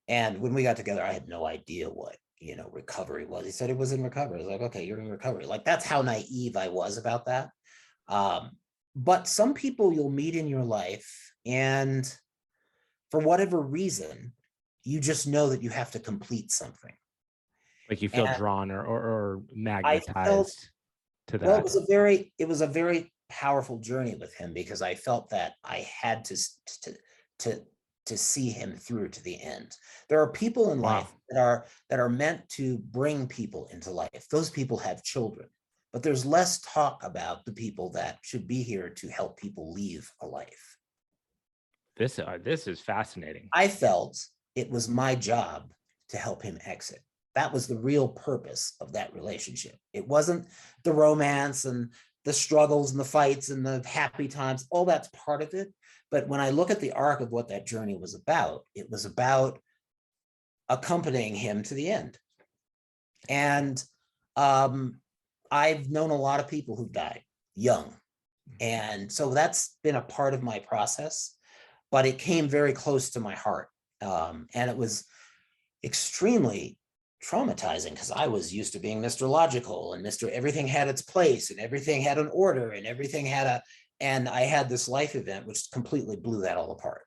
And when we got together, I had no idea what, recovery was. He said it was in recovery. I was like, okay, you're in recovery. Like, that's how naive I was about that. Um, but some people you'll meet in your life, and for whatever reason, you just know that you have to complete something. Like, you feel And drawn or I felt, magnetized to well, it that. was a very powerful journey with him, because I felt that I had to to see him through to the end. There are people in Wow. life that are meant to bring people into life. Those people have children, but there's less talk about the people that should be here to help people leave a life. This is fascinating. I felt it was my job to help him exit. That was the real purpose of that relationship. It wasn't the romance and the struggles and the fights and the happy times. All that's part of it. But when I look at the arc of what that journey was about, it was about accompanying him to the end. And I've known a lot of people who've died young. And so that's been a part of my process, but it came very close to my heart. And it was extremely traumatizing, because I was used to being Mr. Logical, and Mr. Everything had its place, and everything had an order, and and I had this life event which completely blew that all apart.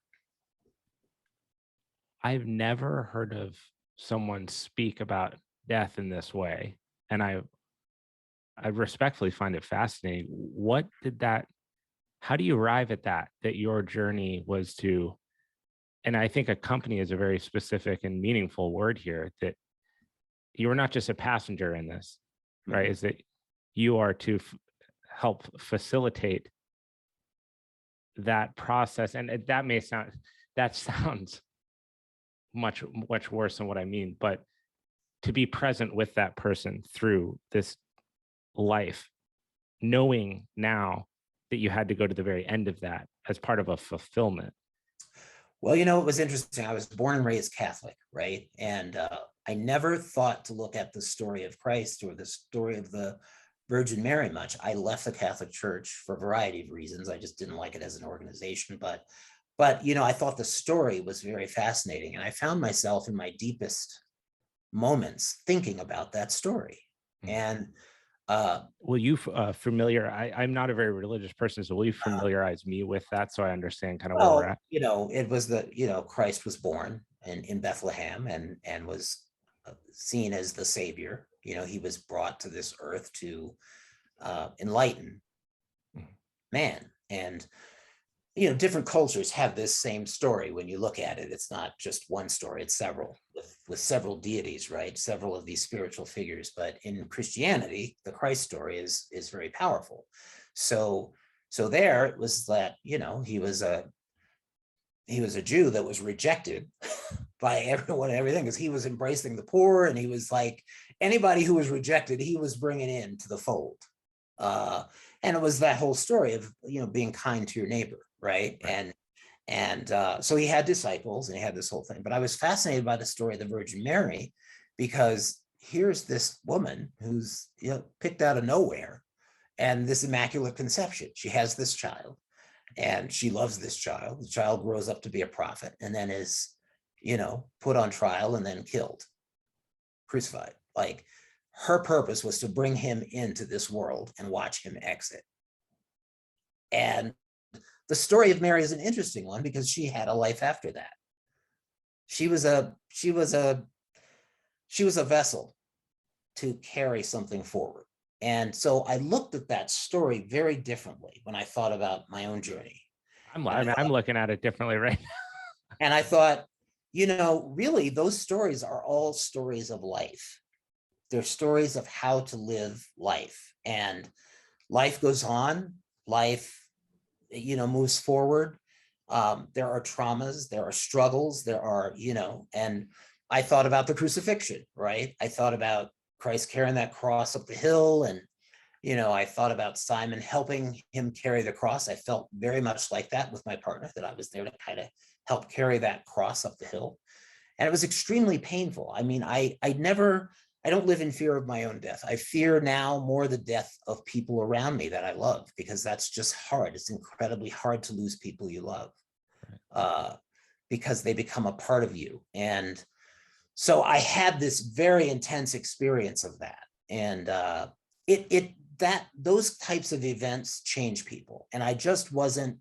I've never heard of someone speak about death in this way, and I respectfully find it fascinating. What did that? How do you arrive at that your journey was to? And I think a company is a very specific and meaningful word here. That you are not just a passenger in this, right? Is that you are to help facilitate that process. And that sounds much worse than what I mean, but to be present with that person through this life, knowing now that you had to go to the very end of that as part of a fulfillment. Well, it was interesting. I was born and raised Catholic, right? And I never thought to look at the story of Christ or the story of the Virgin Mary much. I left the Catholic Church for a variety of reasons. I just didn't like it as an organization, but I thought the story was very fascinating, and I found myself in my deepest moments thinking about that story. And will you I'm not a very religious person, so will you familiarize me with that so I understand kind of where we're at? It was Christ was born in Bethlehem and was seen as the savior. He was brought to this earth to enlighten man. And different cultures have this same story. When you look at it, it's not just one story, it's several, with several deities, right? Several of these spiritual figures. But in Christianity, the Christ story is very powerful. So there it was that, he was a Jew that was rejected by everyone and everything, because he was embracing the poor, and he was like, anybody who was rejected, he was bringing into the fold. And it was that whole story of, being kind to your neighbor, right? And so he had disciples and he had this whole thing. But I was fascinated by the story of the Virgin Mary, because here's this woman who's picked out of nowhere, and this immaculate conception. She has this child, and she loves this child. The child grows up to be a prophet, and then is, put on trial and then killed, crucified. Like, her purpose was to bring him into this world and watch him exit. And the story of Mary is an interesting one, because she had a life after that. She was a vessel to carry something forward. And so I looked at that story very differently when I thought about my own journey. I'm looking at it differently right now. And I thought, really, those stories are all stories of life. They're stories of how to live life, and life goes on. Life, moves forward. There are traumas, there are struggles, there are, and I thought about the crucifixion, right? I thought about Christ carrying that cross up the hill, and, I thought about Simon helping him carry the cross. I felt very much like that with my partner, that I was there to kind of help carry that cross up the hill. And it was extremely painful. I mean, I don't live in fear of my own death. I fear now more the death of people around me that I love, because that's just hard. It's incredibly hard to lose people you love, because they become a part of you. And so I had this very intense experience of that. And those types of events change people. And I just wasn't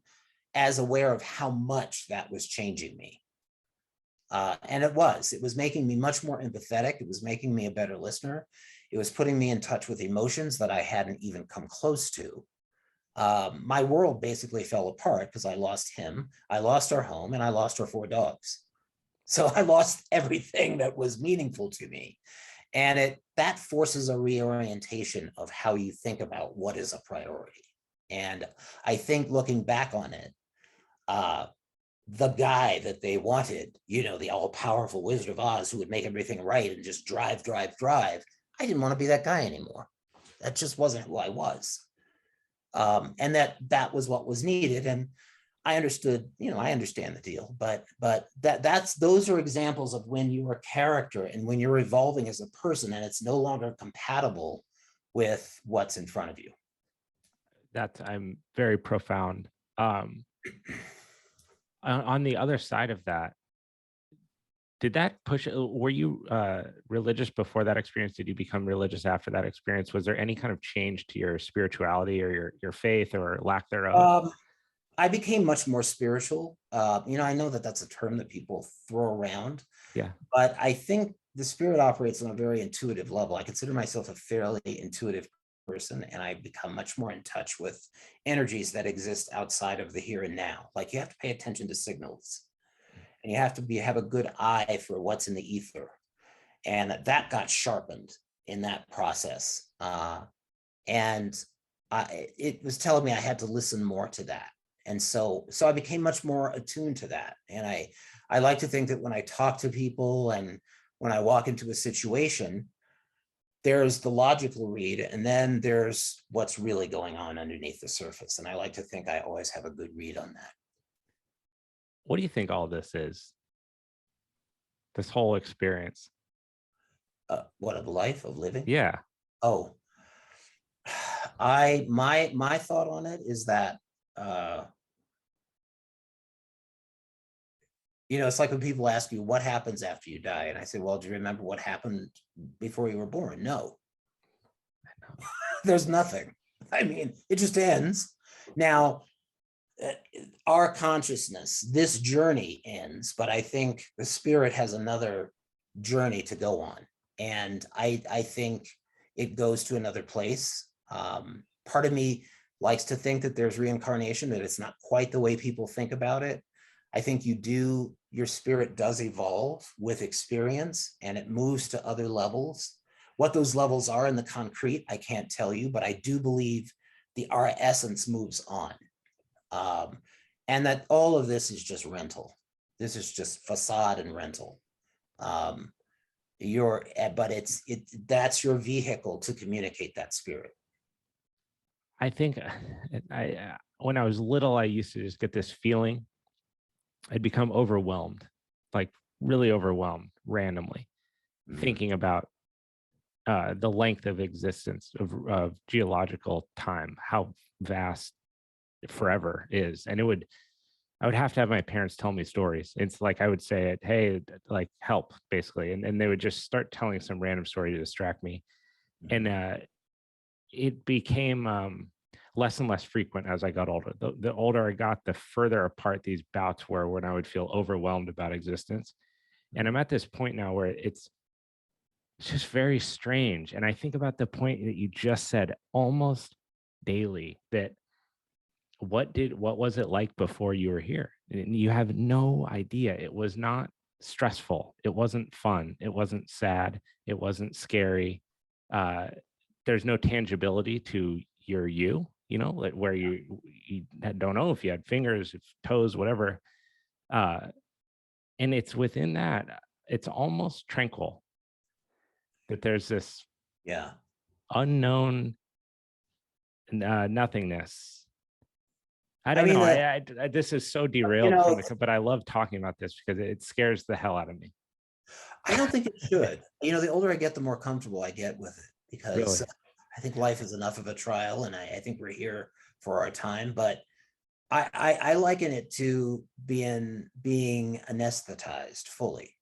as aware of how much that was changing me. And it was making me much more empathetic. It was making me a better listener. It was putting me in touch with emotions that I hadn't even come close to. My world basically fell apart because I lost him, I lost our home, and I lost our 4 dogs. So I lost everything that was meaningful to me. And that forces a reorientation of how you think about what is a priority. And I think, looking back on it, the guy that they wanted, the all-powerful Wizard of Oz who would make everything right and just drive, I didn't want to be that guy anymore. That just wasn't who I was. And that was what was needed. And I understood, I understand the deal, but those are examples of when you are character and when you're evolving as a person, and it's no longer compatible with what's in front of you. I'm very profound. On the other side of that, did that push, were you religious before that experience? Did you become religious after that experience? Was there any kind of change to your spirituality or your faith or lack thereof? I became much more spiritual. I know that that's a term that people throw around. Yeah. But I think the spirit operates on a very intuitive level. I consider myself a fairly intuitive person, and I become much more in touch with energies that exist outside of the here and now. Like, you have to pay attention to signals, and you have to have a good eye for what's in the ether. And that got sharpened in that process. And it was telling me I had to listen more to that. And so I became much more attuned to that. And I like to think that when I talk to people and when I walk into a situation, there's the logical read, and then there's what's really going on underneath the surface. And I like to think I always have a good read on that. What do you think all this is? This whole experience? What, of life, of living? Yeah. Oh, my thought on it is that, it's like when people ask you what happens after you die, and I say, well, do you remember what happened before you were born? No. There's nothing. I mean, it just ends. Now, our consciousness, this journey ends, but I think the spirit has another journey to go on. And I think it goes to another place. Part of me likes to think that there's reincarnation, that it's not quite the way people think about it. I think your spirit does evolve with experience, and it moves to other levels. What those levels are in the concrete, I can't tell you, but I do believe our essence moves on. And that all of this is just rental. This is just facade and rental. But that's your vehicle to communicate that spirit. I think when I was little, I used to just get this feeling. I'd become overwhelmed, like really overwhelmed randomly, thinking about the length of existence of geological time, how vast forever is. And I would have to have my parents tell me stories. It's like I would say, hey, like help, basically. And they would just start telling some random story to distract me. And it became less and less frequent as I got older. The older I got, the further apart these bouts were when I would feel overwhelmed about existence. And I'm at this point now where it's just very strange. And I think about the point that you just said almost daily, that what was it like before you were here? And you have no idea. It was not stressful. It wasn't fun. It wasn't sad. It wasn't scary. There's no tangibility to you, like where you don't know if you had fingers, if toes, whatever. And it's within that, it's almost tranquil that there's this unknown nothingness. I don't know. I this is so derailed from but I love talking about this because it scares the hell out of me. I don't think it should. The older I get, the more comfortable I get with it, because really? I think life is enough of a trial, and I think we're here for our time. But I liken it to being anesthetized fully,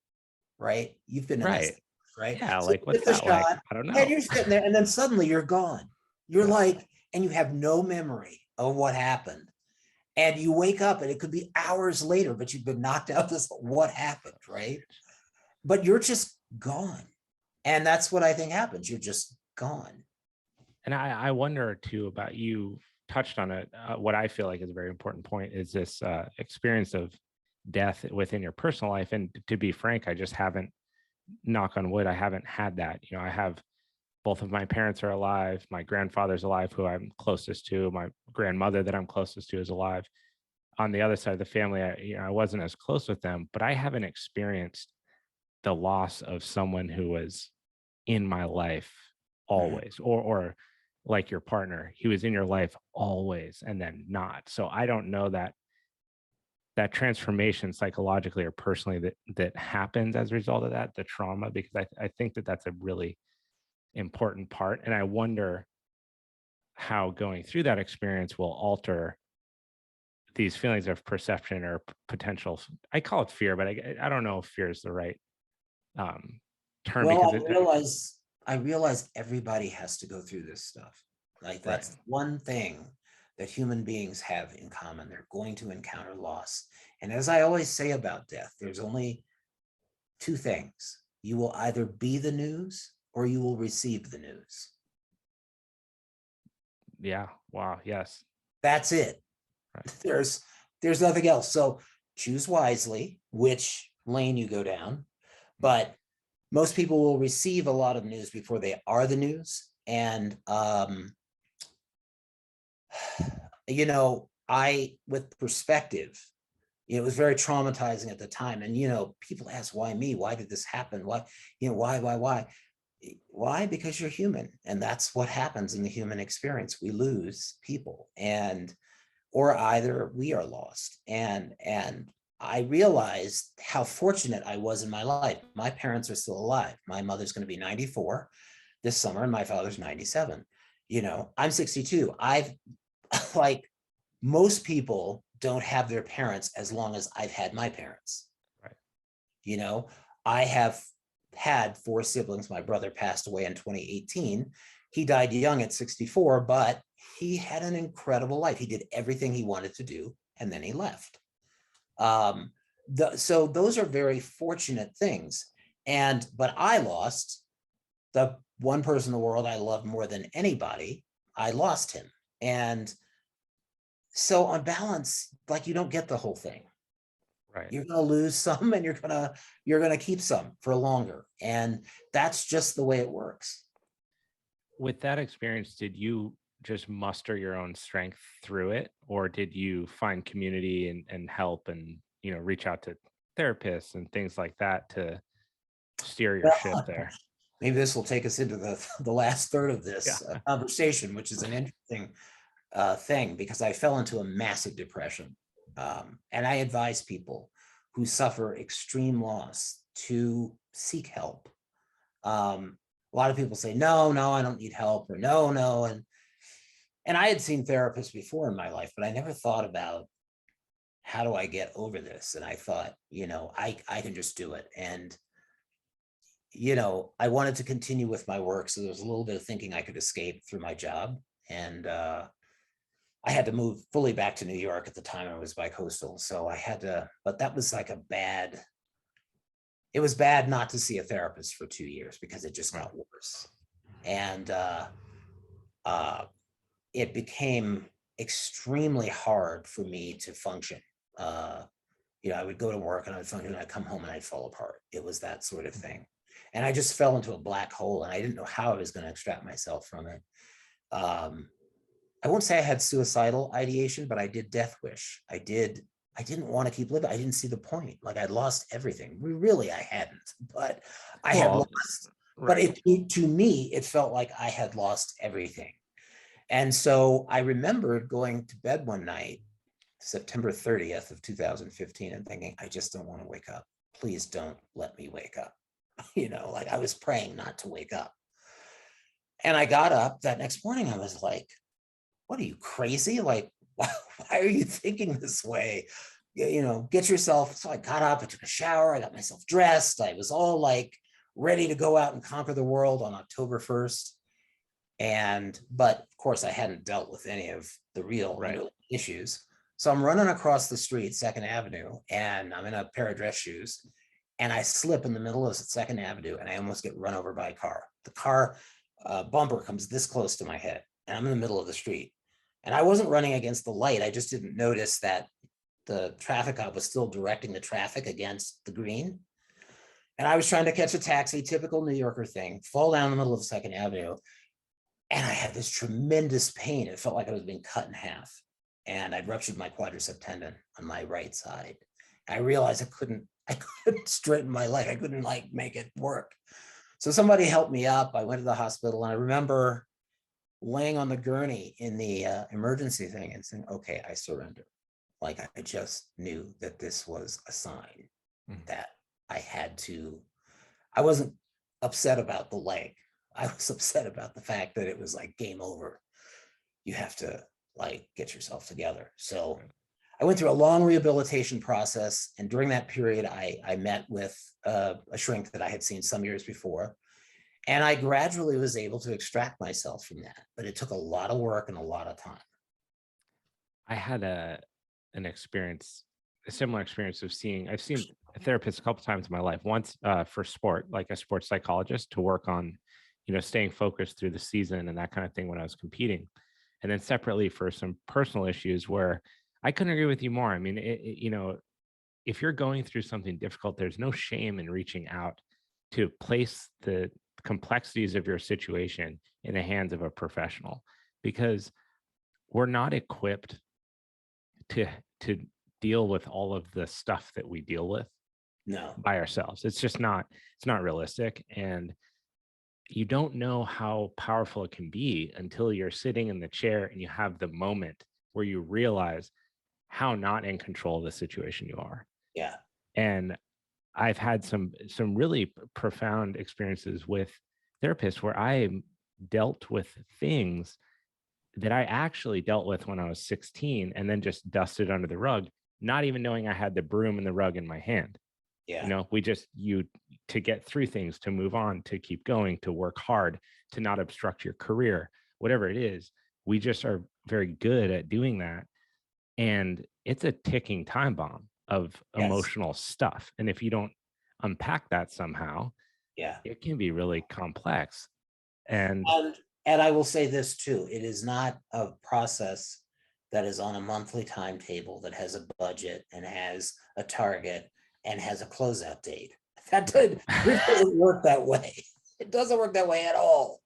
right? You've been anesthetized, right? Yeah, so like what's that like? I don't know. And you're sitting there, and then suddenly you're gone. You're like, and you have no memory of what happened. And you wake up, and it could be hours later, but you've been knocked out. What happened, right? But you're just gone. And that's what I think happens. You're just gone. And I wonder too about, you touched on it. What I feel like is a very important point is this experience of death within your personal life. And to be frank, I just haven't, knock on wood, I haven't had that. I have both of my parents are alive. My grandfather's alive, who I'm closest to. My grandmother that I'm closest to is alive. On the other side of the family, I wasn't as close with them, but I haven't experienced the loss of someone who was in my life always, or like your partner, he was in your life always and then not. So I don't know that transformation psychologically or personally that happens as a result of that, the trauma, because I think that's a really important part. And I wonder how going through that experience will alter these feelings of perception or potential. I call it fear, but I don't know if fear is the right term. Well, because I realize everybody has to go through this stuff. Like that's one thing that human beings have in common. They're going to encounter loss. And as I always say about death, there's only two things. You will either be the news or you will receive the news. Yeah. Wow. Yes. That's it. Right. There's nothing else. So choose wisely which lane you go down. But most people will receive a lot of news before they are the news. And, you know, with perspective, it was very traumatizing at the time. And, you know, people ask, why me? Why did this happen? Why, you know, why? Why? Because you're human. And that's what happens in the human experience. We lose people, and, or either we are lost. And I realized how fortunate I was in my life. My parents are still alive. My mother's going to be 94 this summer, and my father's 97. You know, I'm 62. I've like, most people don't have their parents as long as I've had my parents. Right. You know, I have had 4 siblings. My brother passed away in 2018. He died young at 64, but he had an incredible life. He did everything he wanted to do, and then he left. So those are very fortunate things. But I lost the one person in the world I love more than anybody. I lost him. And so on balance, like, you don't get the whole thing. Right. You're going to lose some, and you're going to keep some for longer. And that's just the way it works. With that experience, did you just muster your own strength through it, or did you find community and help, and, you know, reach out to therapists and things like that to steer your ship there? Maybe this will take us into the last third of Yeah. this conversation, which is an interesting thing, because I fell into a massive depression. And I advise people who suffer extreme loss to seek help. A lot of people say, no, I don't need help, or no. And I had seen therapists before in my life, but I never thought about, how do I get over this? And I thought, you know, I can just do it. And, you know, I wanted to continue with my work. So there was a little bit of thinking I could escape through my job. And I had to move fully back to New York at the time. I was bi-coastal. So I had to, but that was like it was bad not to see a therapist for 2 years, because it just got worse. And it became extremely hard for me to function. You know, I would go to work and I would function, and I'd come home and I'd fall apart. It was that sort of thing. And I just fell into a black hole, and I didn't know how I was going to extract myself from it. I won't say I had suicidal ideation, but I did death wish. I didn't want to keep living. I didn't see the point. Like, I'd lost everything. Really, I hadn't, but I had lost. Right. But to me, it felt like I had lost everything. And so I remembered going to bed one night, September 30th of 2015, and thinking, I just don't want to wake up. Please don't let me wake up. You know, like, I was praying not to wake up. And I got up that next morning. I was like, what are you, crazy? Like, why are you thinking this way? You know, get yourself. So I got up, I took a shower, I got myself dressed. I was all like ready to go out and conquer the world on October 1st. But of course, I hadn't dealt with any of the real issues. So I'm running across the street, 2nd Avenue, and I'm in a pair of dress shoes, and I slip in the middle of 2nd Avenue, and I almost get run over by a car. The car bumper comes this close to my head, and I'm in the middle of the street. And I wasn't running against the light. I just didn't notice that the traffic cop was still directing the traffic against the green. And I was trying to catch a taxi, typical New Yorker thing, fall down the middle of 2nd Avenue. And I had this tremendous pain. It felt like I was being cut in half. And I'd ruptured my quadricep tendon on my right side. I realized I couldn't straighten my leg. I couldn't like make it work. So somebody helped me up. I went to the hospital, and I remember laying on the gurney in the emergency thing and saying, okay, I surrender. Like, I just knew that this was a sign that I had to. I wasn't upset about the leg. I was upset about the fact that it was like, game over. You have to like get yourself together. So I went through a long rehabilitation process. And during that period, I met with a shrink that I had seen some years before. And I gradually was able to extract myself from that. But it took a lot of work and a lot of time. I had an experience, a similar experience of I've seen a therapist a couple times in my life. Once for sport, like a sports psychologist, to work on, you know, staying focused through the season and that kind of thing when I was competing. And then separately for some personal issues where I couldn't agree with you more. I mean, you know, if you're going through something difficult, there's no shame in reaching out to place the complexities of your situation in the hands of a professional, because we're not equipped to deal with all of the stuff that we deal with No. by ourselves. It's not realistic. And you don't know how powerful it can be until you're sitting in the chair and you have the moment where you realize how not in control of the situation you are. Yeah. And I've had some really profound experiences with therapists where I dealt with things that I actually dealt with when I was 16 and then just dusted under the rug, not even knowing I had the broom and the rug in my hand. Yeah. You know, to get through things, to move on, to keep going, to work hard, to not obstruct your career, whatever it is, we just are very good at doing that. And it's a ticking time bomb of Yes. emotional stuff. And if you don't unpack that somehow, Yeah. it can be really complex. And And I will say this too, it is not a process that is on a monthly timetable, that has a budget and has a target and has a closeout date. That doesn't work that way. It doesn't work that way at all.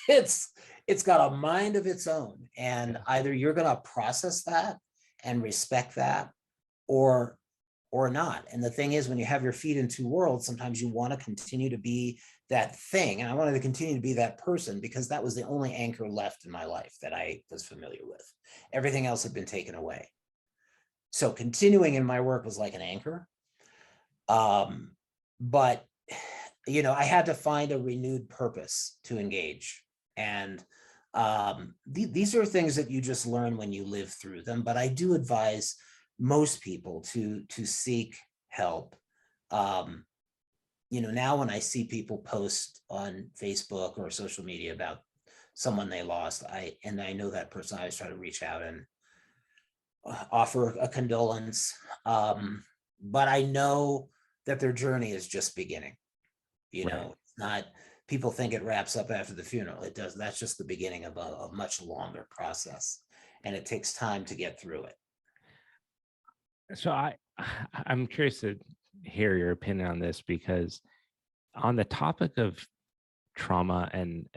It's got a mind of its own, and yeah, either you're going to process that and respect that, or not. And the thing is, when you have your feet in two worlds, sometimes you want to continue to be that thing. And I wanted to continue to be that person because that was the only anchor left in my life that I was familiar with. Everything else had been taken away. So continuing in my work was like an anchor. But I had to find a renewed purpose to engage. And these are things that you just learn when you live through them. But I do advise most people to seek help. Now when I see people post on Facebook or social media about someone they lost, I know that person, I always try to reach out and offer a condolence. But I know that their journey is just beginning. right. It's not, people think it wraps up after the funeral. It does. That's just the beginning of a much longer process. And it takes time to get through it. So I'm curious to hear your opinion on this, because on the topic of trauma and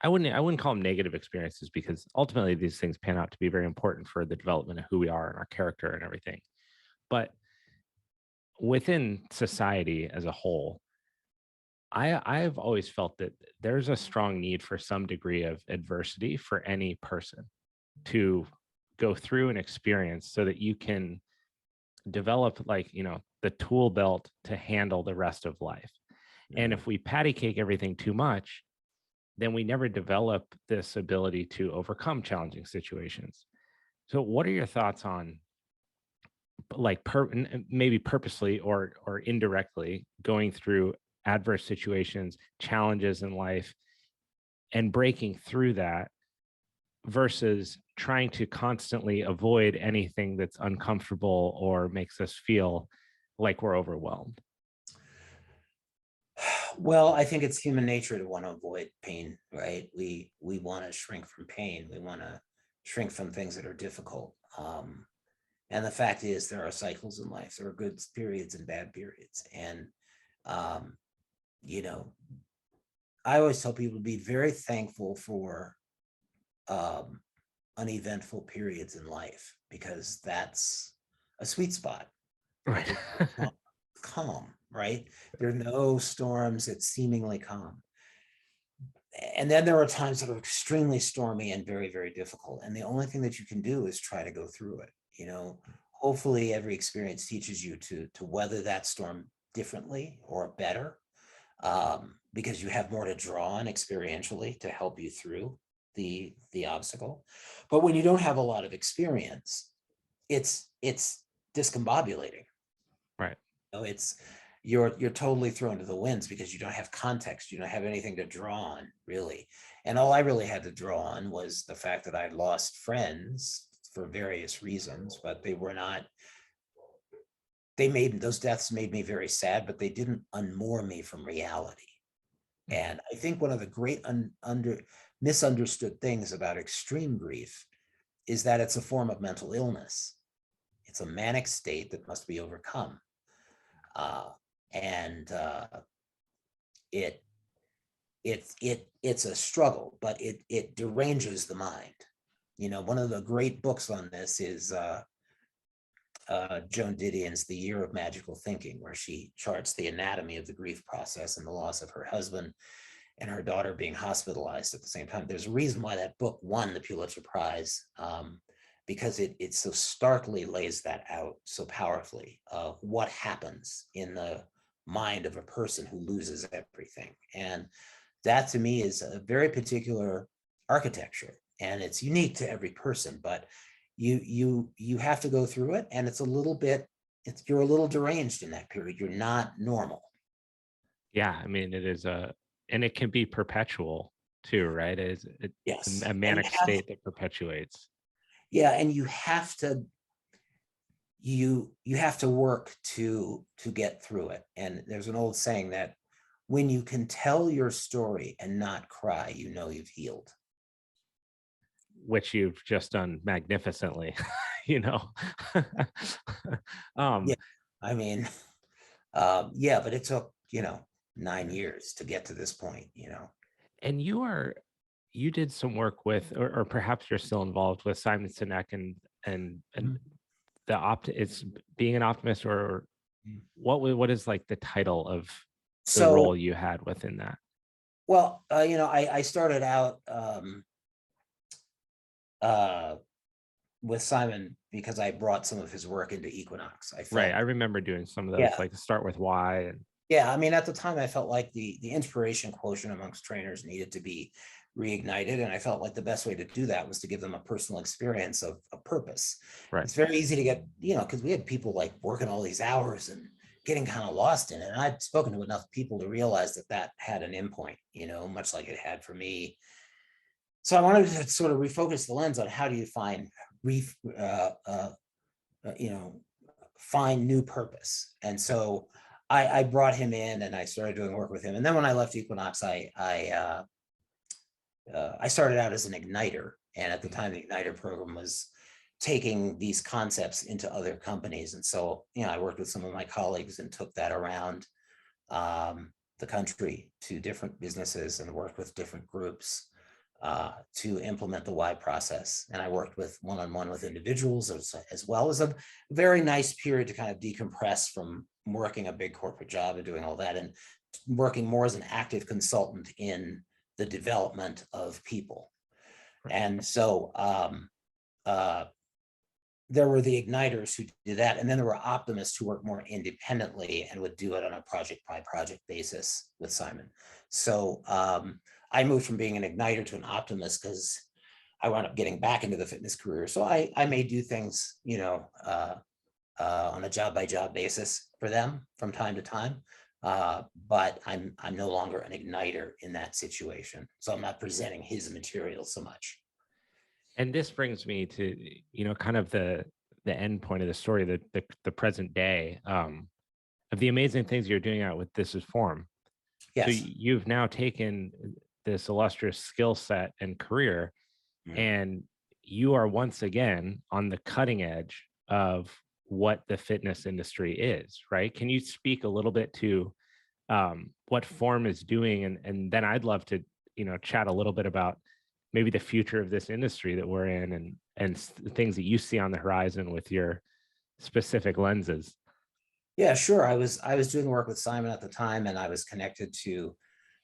I wouldn't call them negative experiences, because ultimately these things pan out to be very important for the development of who we are and our character and everything. But within society as a whole, I've always felt that there's a strong need for some degree of adversity for any person to go through an experience so that you can develop, like, the tool belt to handle the rest of life. And if we patty cake everything too much, then we never develop this ability to overcome challenging situations. So what are your thoughts on, like, maybe purposely or indirectly going through adverse situations, challenges in life, and breaking through that, versus trying to constantly avoid anything that's uncomfortable or makes us feel like we're overwhelmed? Well, I think it's human nature to want to avoid pain, right? We want to shrink from pain. We want to shrink from things that are difficult. And the fact is, there are cycles in life. There are good periods and bad periods. And, you know, I always tell people to be very thankful for uneventful periods in life, because that's a sweet spot. Right. Calm, right? There are no storms, it's seemingly calm. And then there are times that are extremely stormy and very, very difficult. And the only thing that you can do is try to go through it. Hopefully every experience teaches you to weather that storm differently or better, because you have more to draw on experientially to help you through the obstacle. But when you don't have a lot of experience, it's discombobulating. Right. It's you're totally thrown to the winds because you don't have context. You don't have anything to draw on, really. And all I really had to draw on was the fact that I lost friends for various reasons, but those deaths made me very sad, but they didn't unmoor me from reality. And I think one of the great misunderstood things about extreme grief is that it's a form of mental illness. It's a manic state that must be overcome. And it's a struggle, but it deranges the mind. You know, one of the great books on this is Joan Didion's The Year of Magical Thinking, where she charts the anatomy of the grief process and the loss of her husband and her daughter being hospitalized at the same time. There's a reason why that book won the Pulitzer Prize, because it so starkly lays that out so powerfully, what happens in the mind of a person who loses everything. And that to me is a very particular architecture, and it's unique to every person, but you have to go through it, and it's a little bit, you're a little deranged in that period. You're not normal. Yeah, I mean, it is and it can be perpetual too, right? It's Yes. a manic state that perpetuates. Yeah, and you have to work to get through it. And there's an old saying that when you can tell your story and not cry, you know you've healed. Which you've just done magnificently, you know. Yeah, I mean, yeah, but it took, 9 years to get to this point, And you did some work with, or perhaps you're still involved with Simon Sinek and it's being an optimist, or what is like the title of the role you had within that? Well, I started out with Simon because I brought some of his work into Equinox. Right, I remember doing some of those, like start with why. And yeah, I mean, at the time I felt like the inspiration quotient amongst trainers needed to be reignited, and I felt like the best way to do that was to give them a personal experience of a purpose. Right. It's very easy to get, because we had people like working all these hours and getting kind of lost in it. And I'd spoken to enough people to realize that had an endpoint, much like it had for me. So I wanted to sort of refocus the lens on how do you find find new purpose. And so I brought him in and I started doing work with him. And then when I left Equinox, I started out as an igniter. And at the time, the igniter program was taking these concepts into other companies. And so, I worked with some of my colleagues and took that around the country to different businesses and worked with different groups to implement the why process. And I worked with one-on-one with individuals as well as a very nice period to kind of decompress from working a big corporate job and doing all that, and working more as an active consultant in the development of people. Right. And so there were the igniters who did that, and then there were optimists who worked more independently and would do it on a project by project basis with Simon. So I moved from being an igniter to an optimist because I wound up getting back into the fitness career. So I may do things, on a job by job basis for them from time to time. But I'm no longer an igniter in that situation. So I'm not presenting his material so much. And this brings me to, kind of the end point of the story, the present day, of the amazing things you're doing out with This Is Form. Yes. So you've now taken this illustrious skill set and career, and you are once again on the cutting edge of what the fitness industry is, right? Can you speak a little bit to what FORME is doing? And then I'd love to, chat a little bit about maybe the future of this industry that we're in, and things that you see on the horizon with your specific lenses. Yeah, sure. I was doing work with Simon at the time, and I was connected to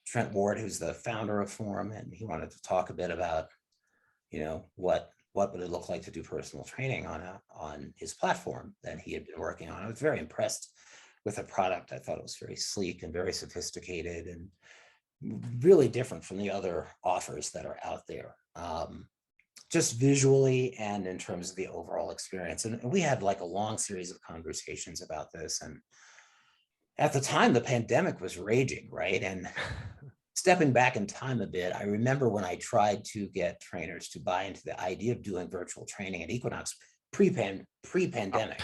Trent Ward, who's the founder of FORME, and he wanted to talk a bit about, what would it look like to do personal training on his platform that he had been working on. I was very impressed with the product. I thought it was very sleek and very sophisticated and really different from the other offers that are out there, just visually and in terms of the overall experience. And we had like a long series of conversations about this. And at the time, the pandemic was raging, right? And stepping back in time a bit, I remember when I tried to get trainers to buy into the idea of doing virtual training at Equinox pre-pandemic.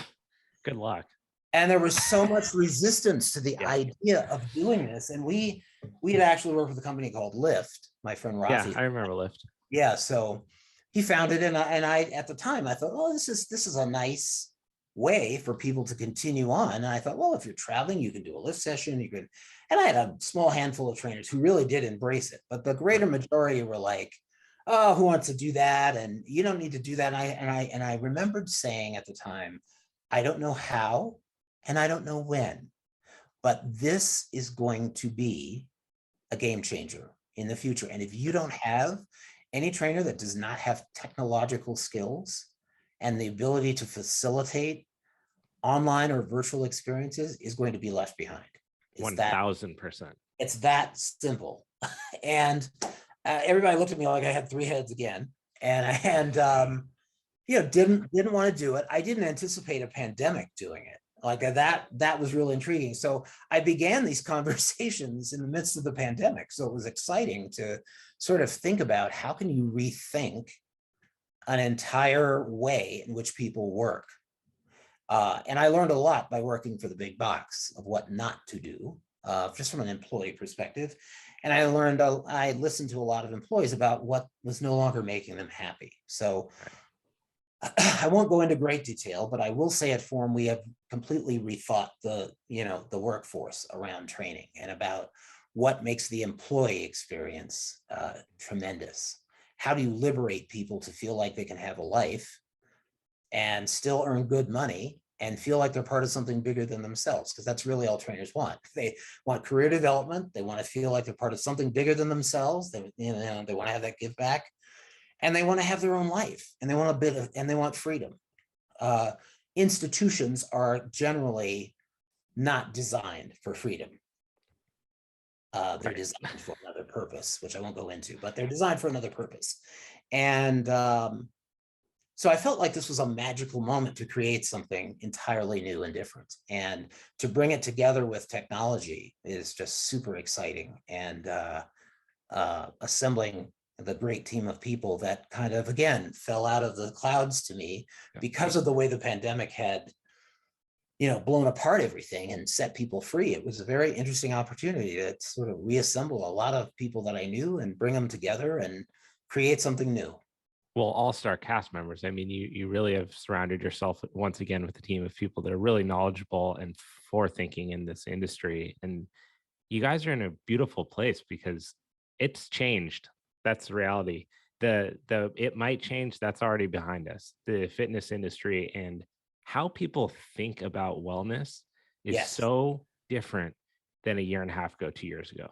Good luck. And there was so much resistance to the idea of doing this. And we had actually worked with a company called Lyft, my friend Rafi. Yeah, I remember Lyft. Yeah, so he founded it, and I at the time I thought, oh, this is a nice way for people to continue on. And I thought, well, if you're traveling, you can do a lift session, you could, and I had a small handful of trainers who really did embrace it, but the greater majority were like, oh, who wants to do that? And you don't need to do that. And I remembered saying at the time, I don't know how, and I don't know when, but this is going to be a game changer in the future. And if you don't have any trainer that does not have technological skills and the ability to facilitate online or virtual experiences, is going to be left behind. 1000%. It's that simple. And everybody looked at me like I had 3 heads again. And didn't want to do it. I didn't anticipate a pandemic doing it. Like that was really intriguing. So I began these conversations in the midst of the pandemic. So it was exciting to sort of think about how can you rethink an entire way in which people work. And I learned a lot by working for the big box of what not to do, just from an employee perspective. And I listened to a lot of employees about what was no longer making them happy. So I won't go into great detail, but I will say at FORME, we have completely rethought the workforce around training and about what makes the employee experience tremendous. How do you liberate people to feel like they can have a life and still earn good money and feel like they're part of something bigger than themselves? Because that's really all trainers want. They want career development. They want to feel like they're part of something bigger than themselves. They want to have that give back. And they want to have their own life, and they want they want freedom. Institutions are generally not designed for freedom. They're designed for another purpose, which I won't go into, but they're designed for another purpose. And so I felt like this was a magical moment to create something entirely new and different. And to bring it together with technology is just super exciting. And assembling the great team of people that kind of, again, fell out of the clouds to me because of the way the pandemic had, blown apart everything and set people free. It was a very interesting opportunity to sort of reassemble a lot of people that I knew and bring them together and create something new. Well, all-star cast members. I mean, you really have surrounded yourself once again with a team of people that are really knowledgeable and forward-thinking in this industry. And you guys are in a beautiful place because it's changed. That's the reality. It might change. That's already behind us. The fitness industry and how people think about wellness is so different than a year and a half ago, 2 years ago.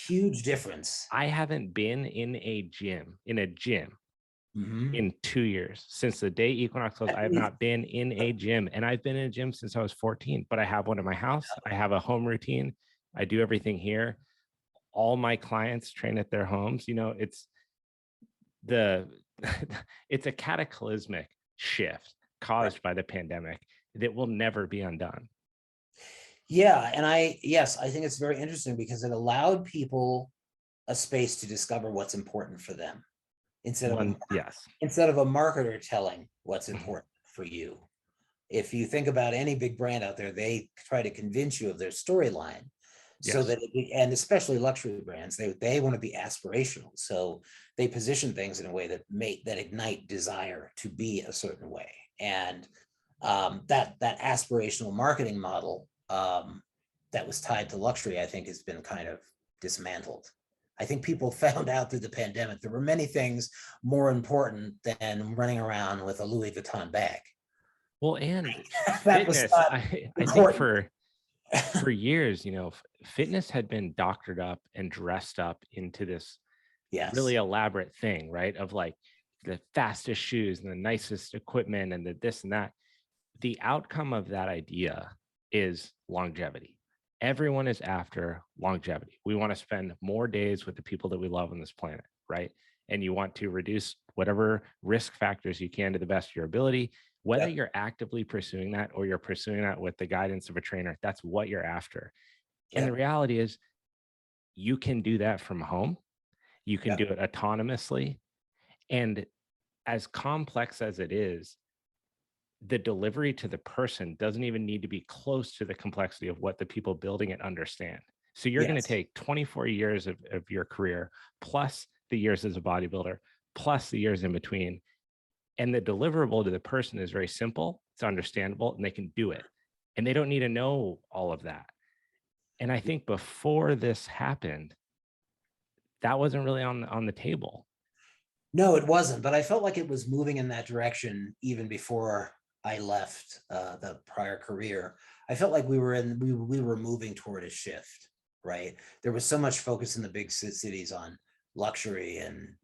Huge difference. I haven't been in a gym in 2 years. Since the day Equinox closed, I have not been in a gym. And I've been in a gym since I was 14, but I have one in my house. I have a home routine. I do everything here. All my clients train at their homes. It's it's a cataclysmic shift caused by the pandemic that will never be undone. Yeah. And I think it's very interesting because it allowed people a space to discover what's important for them instead of a marketer telling what's important for you. If you think about any big brand out there, they try to convince you of their storyline. So that, and especially luxury brands, they want to be aspirational. So they position things in a way that ignite desire to be a certain way. And that aspirational marketing model that was tied to luxury, I think, has been kind of dismantled. I think people found out through the pandemic there were many things more important than running around with a Louis Vuitton bag. Well, and fitness, I think for years, fitness had been doctored up and dressed up into this really elaborate thing, right? Of like the fastest shoes and the nicest equipment and the this and that. The outcome of that idea is longevity. Everyone is after longevity. We want to spend more days with the people that we love on this planet, right? And you want to reduce whatever risk factors you can to the best of your ability. Whether you're actively pursuing that or you're pursuing that with the guidance of a trainer, that's what you're after. And the reality is you can do that from home. You can do it autonomously. And as complex as it is, the delivery to the person doesn't even need to be close to the complexity of what the people building it understand. So you're going to take 24 years of your career, plus the years as a bodybuilder, plus the years in between. And the deliverable to the person is very simple it's understandable, and they can do it. And they don't need to know all of that. And I think before this happened, that wasn't really on the table. No, it wasn't, but I felt like it was moving in that direction even before I left the prior career. I felt like we were moving toward a shift, right? There was so much focus in the big cities on luxury and,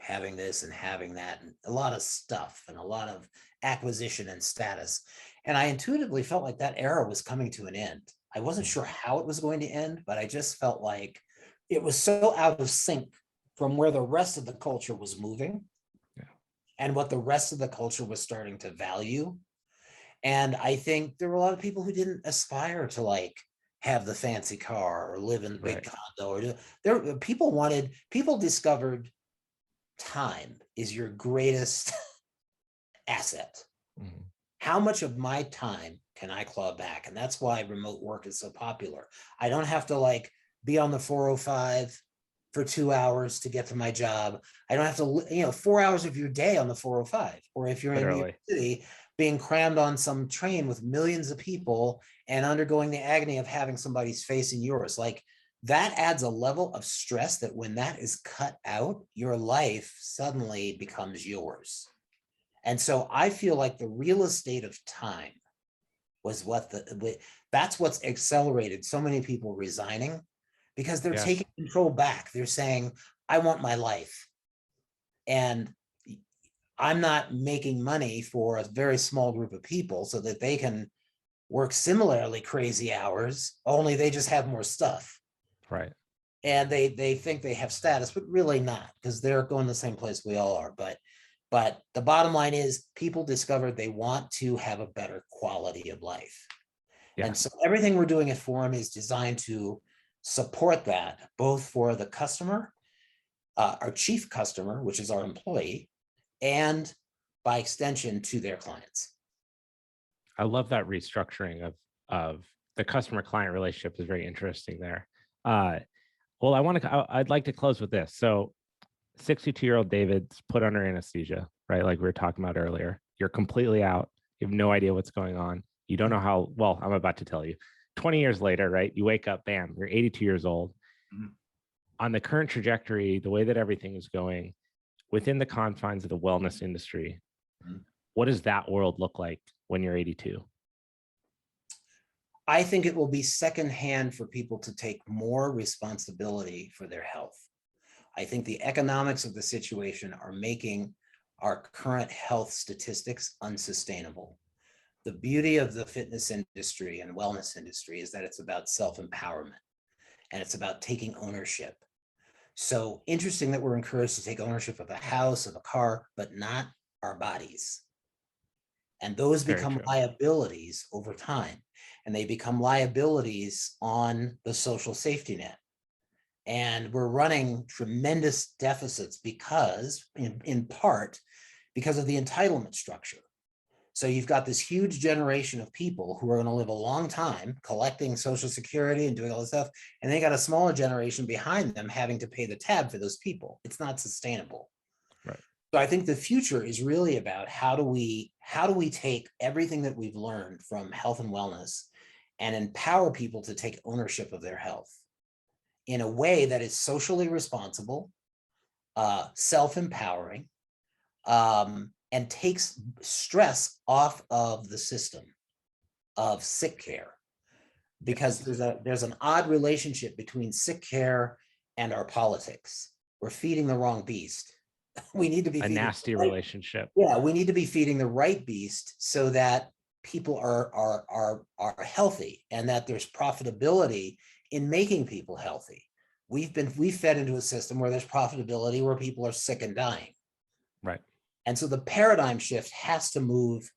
having this and having that, and a lot of stuff and a lot of acquisition and status. And I intuitively felt like that era was coming to an end. I wasn't sure how it was going to end, but I just felt like it was so out of sync from where the rest of the culture was moving, Yeah. and what the rest of the culture was starting to value. And I think there were a lot of people who didn't aspire to like have the fancy car or live in the big condo, or people discovered time is your greatest asset. Mm-hmm. How much of my time can I claw back? And that's why remote work is so popular. I don't have to like be on the 405 for 2 hours to get to my job. I don't have to, 4 hours of your day on the 405, or if you're in New York City, being crammed on some train with millions of people and undergoing the agony of having somebody's face in yours. Like, that adds a level of stress that when that is cut out, your life suddenly becomes yours. And so I feel like the real estate of time was that's what's accelerated so many people resigning, because they're taking control back. They're saying, I want my life. And I'm not making money for a very small group of people so that they can work similarly crazy hours, only they just have more stuff. Right. And they think they have status, but really not, because they're going the same place we all are. But the bottom line is, people discovered they want to have a better quality of life. Yeah. And so everything we're doing at FORME is designed to support that, both for the customer, our chief customer, which is our employee, and by extension to their clients. I love that restructuring of the customer client relationship is very interesting there. Well, I'd like to close with this. So 62-year-old David's put under anesthesia, right? Like we were talking about earlier. You're completely out. You have no idea what's going on. You don't know how, well, I'm about to tell you. 20 years later, right? You wake up, bam, you're 82 years old. Mm-hmm. On the current trajectory, the way that everything is going, within the confines of the wellness industry, mm-hmm. What does that world look like when you're 82? I think it will be secondhand for people to take more responsibility for their health. I think the economics of the situation are making our current health statistics unsustainable. The beauty of the fitness industry and wellness industry is that it's about self-empowerment, and it's about taking ownership. So interesting that we're encouraged to take ownership of a house, of a car, but not our bodies. And those become liabilities over time, and they become liabilities on the social safety net. And we're running tremendous deficits because, in part, because of the entitlement structure. So you've got this huge generation of people who are going to live a long time collecting Social Security and doing all this stuff, and they got a smaller generation behind them having to pay the tab for those people. It's not sustainable. Right. So I think the future is really about how do we take everything that we've learned from health and wellness and empower people to take ownership of their health in a way that is socially responsible, self-empowering, and takes stress off of the system of sick care. Because there's an odd relationship between sick care and our politics. We're feeding the wrong beast. We need to be a nasty relationship. Yeah, we need to be feeding the right beast so that people are healthy, and that there's profitability in making people healthy. We've fed into a system where there's profitability, where people are sick and dying. Right. And so the paradigm shift has to move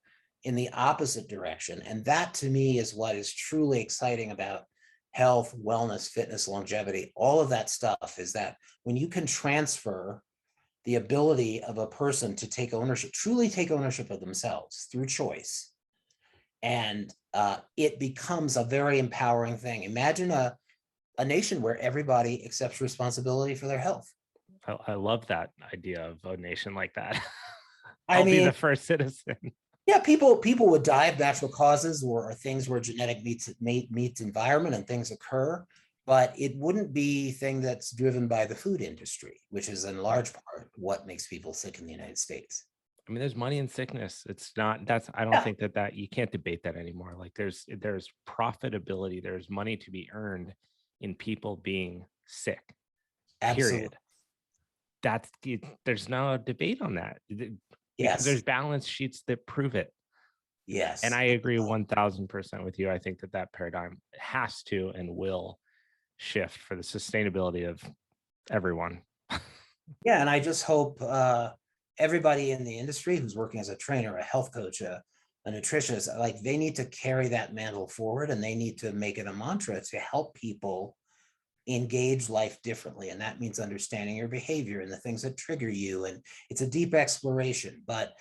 in the opposite direction. And that, to me, is what is truly exciting about health, wellness, fitness, longevity. All of that stuff is that when you can transfer the ability of a person to take ownership, truly take ownership of themselves through choice, and it becomes a very empowering thing. Imagine a nation where everybody accepts responsibility for their health. I love that idea of a nation like that. I'll be the first citizen. Yeah, people would die of natural causes or things where genetic meets environment and things occur, but it wouldn't be thing that's driven by the food industry, which is in large part what makes people sick in the United States. I mean, there's money in sickness. It's not, that's, I don't Yeah, think that you can't debate that anymore. Like there's profitability, there's money to be earned in people being sick, absolutely. period. There's no debate on that because there's Yes, balance sheets that prove it. And yes. I agree 1000% with you. I think that paradigm has to and will shift for the sustainability of everyone. Yeah, and I just hope everybody in the industry who's working as a trainer, a health coach, a nutritionist, like they need to carry that mantle forward and they need to make it a mantra to help people engage life differently. And that means understanding your behavior and the things that trigger you. And it's a deep exploration, but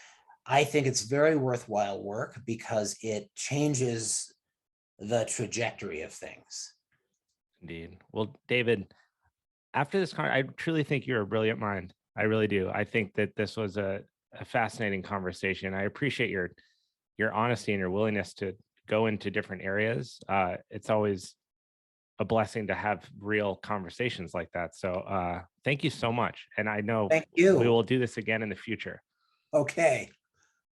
I think it's very worthwhile work because it changes the trajectory of things. Indeed. Well, David, after this, I truly think you're a brilliant mind. I really do. I think that this was a fascinating conversation. I appreciate your honesty and your willingness to go into different areas. It's always a blessing to have real conversations like that. So thank you so much. And I know Thank we you. will do this again in the future. Okay.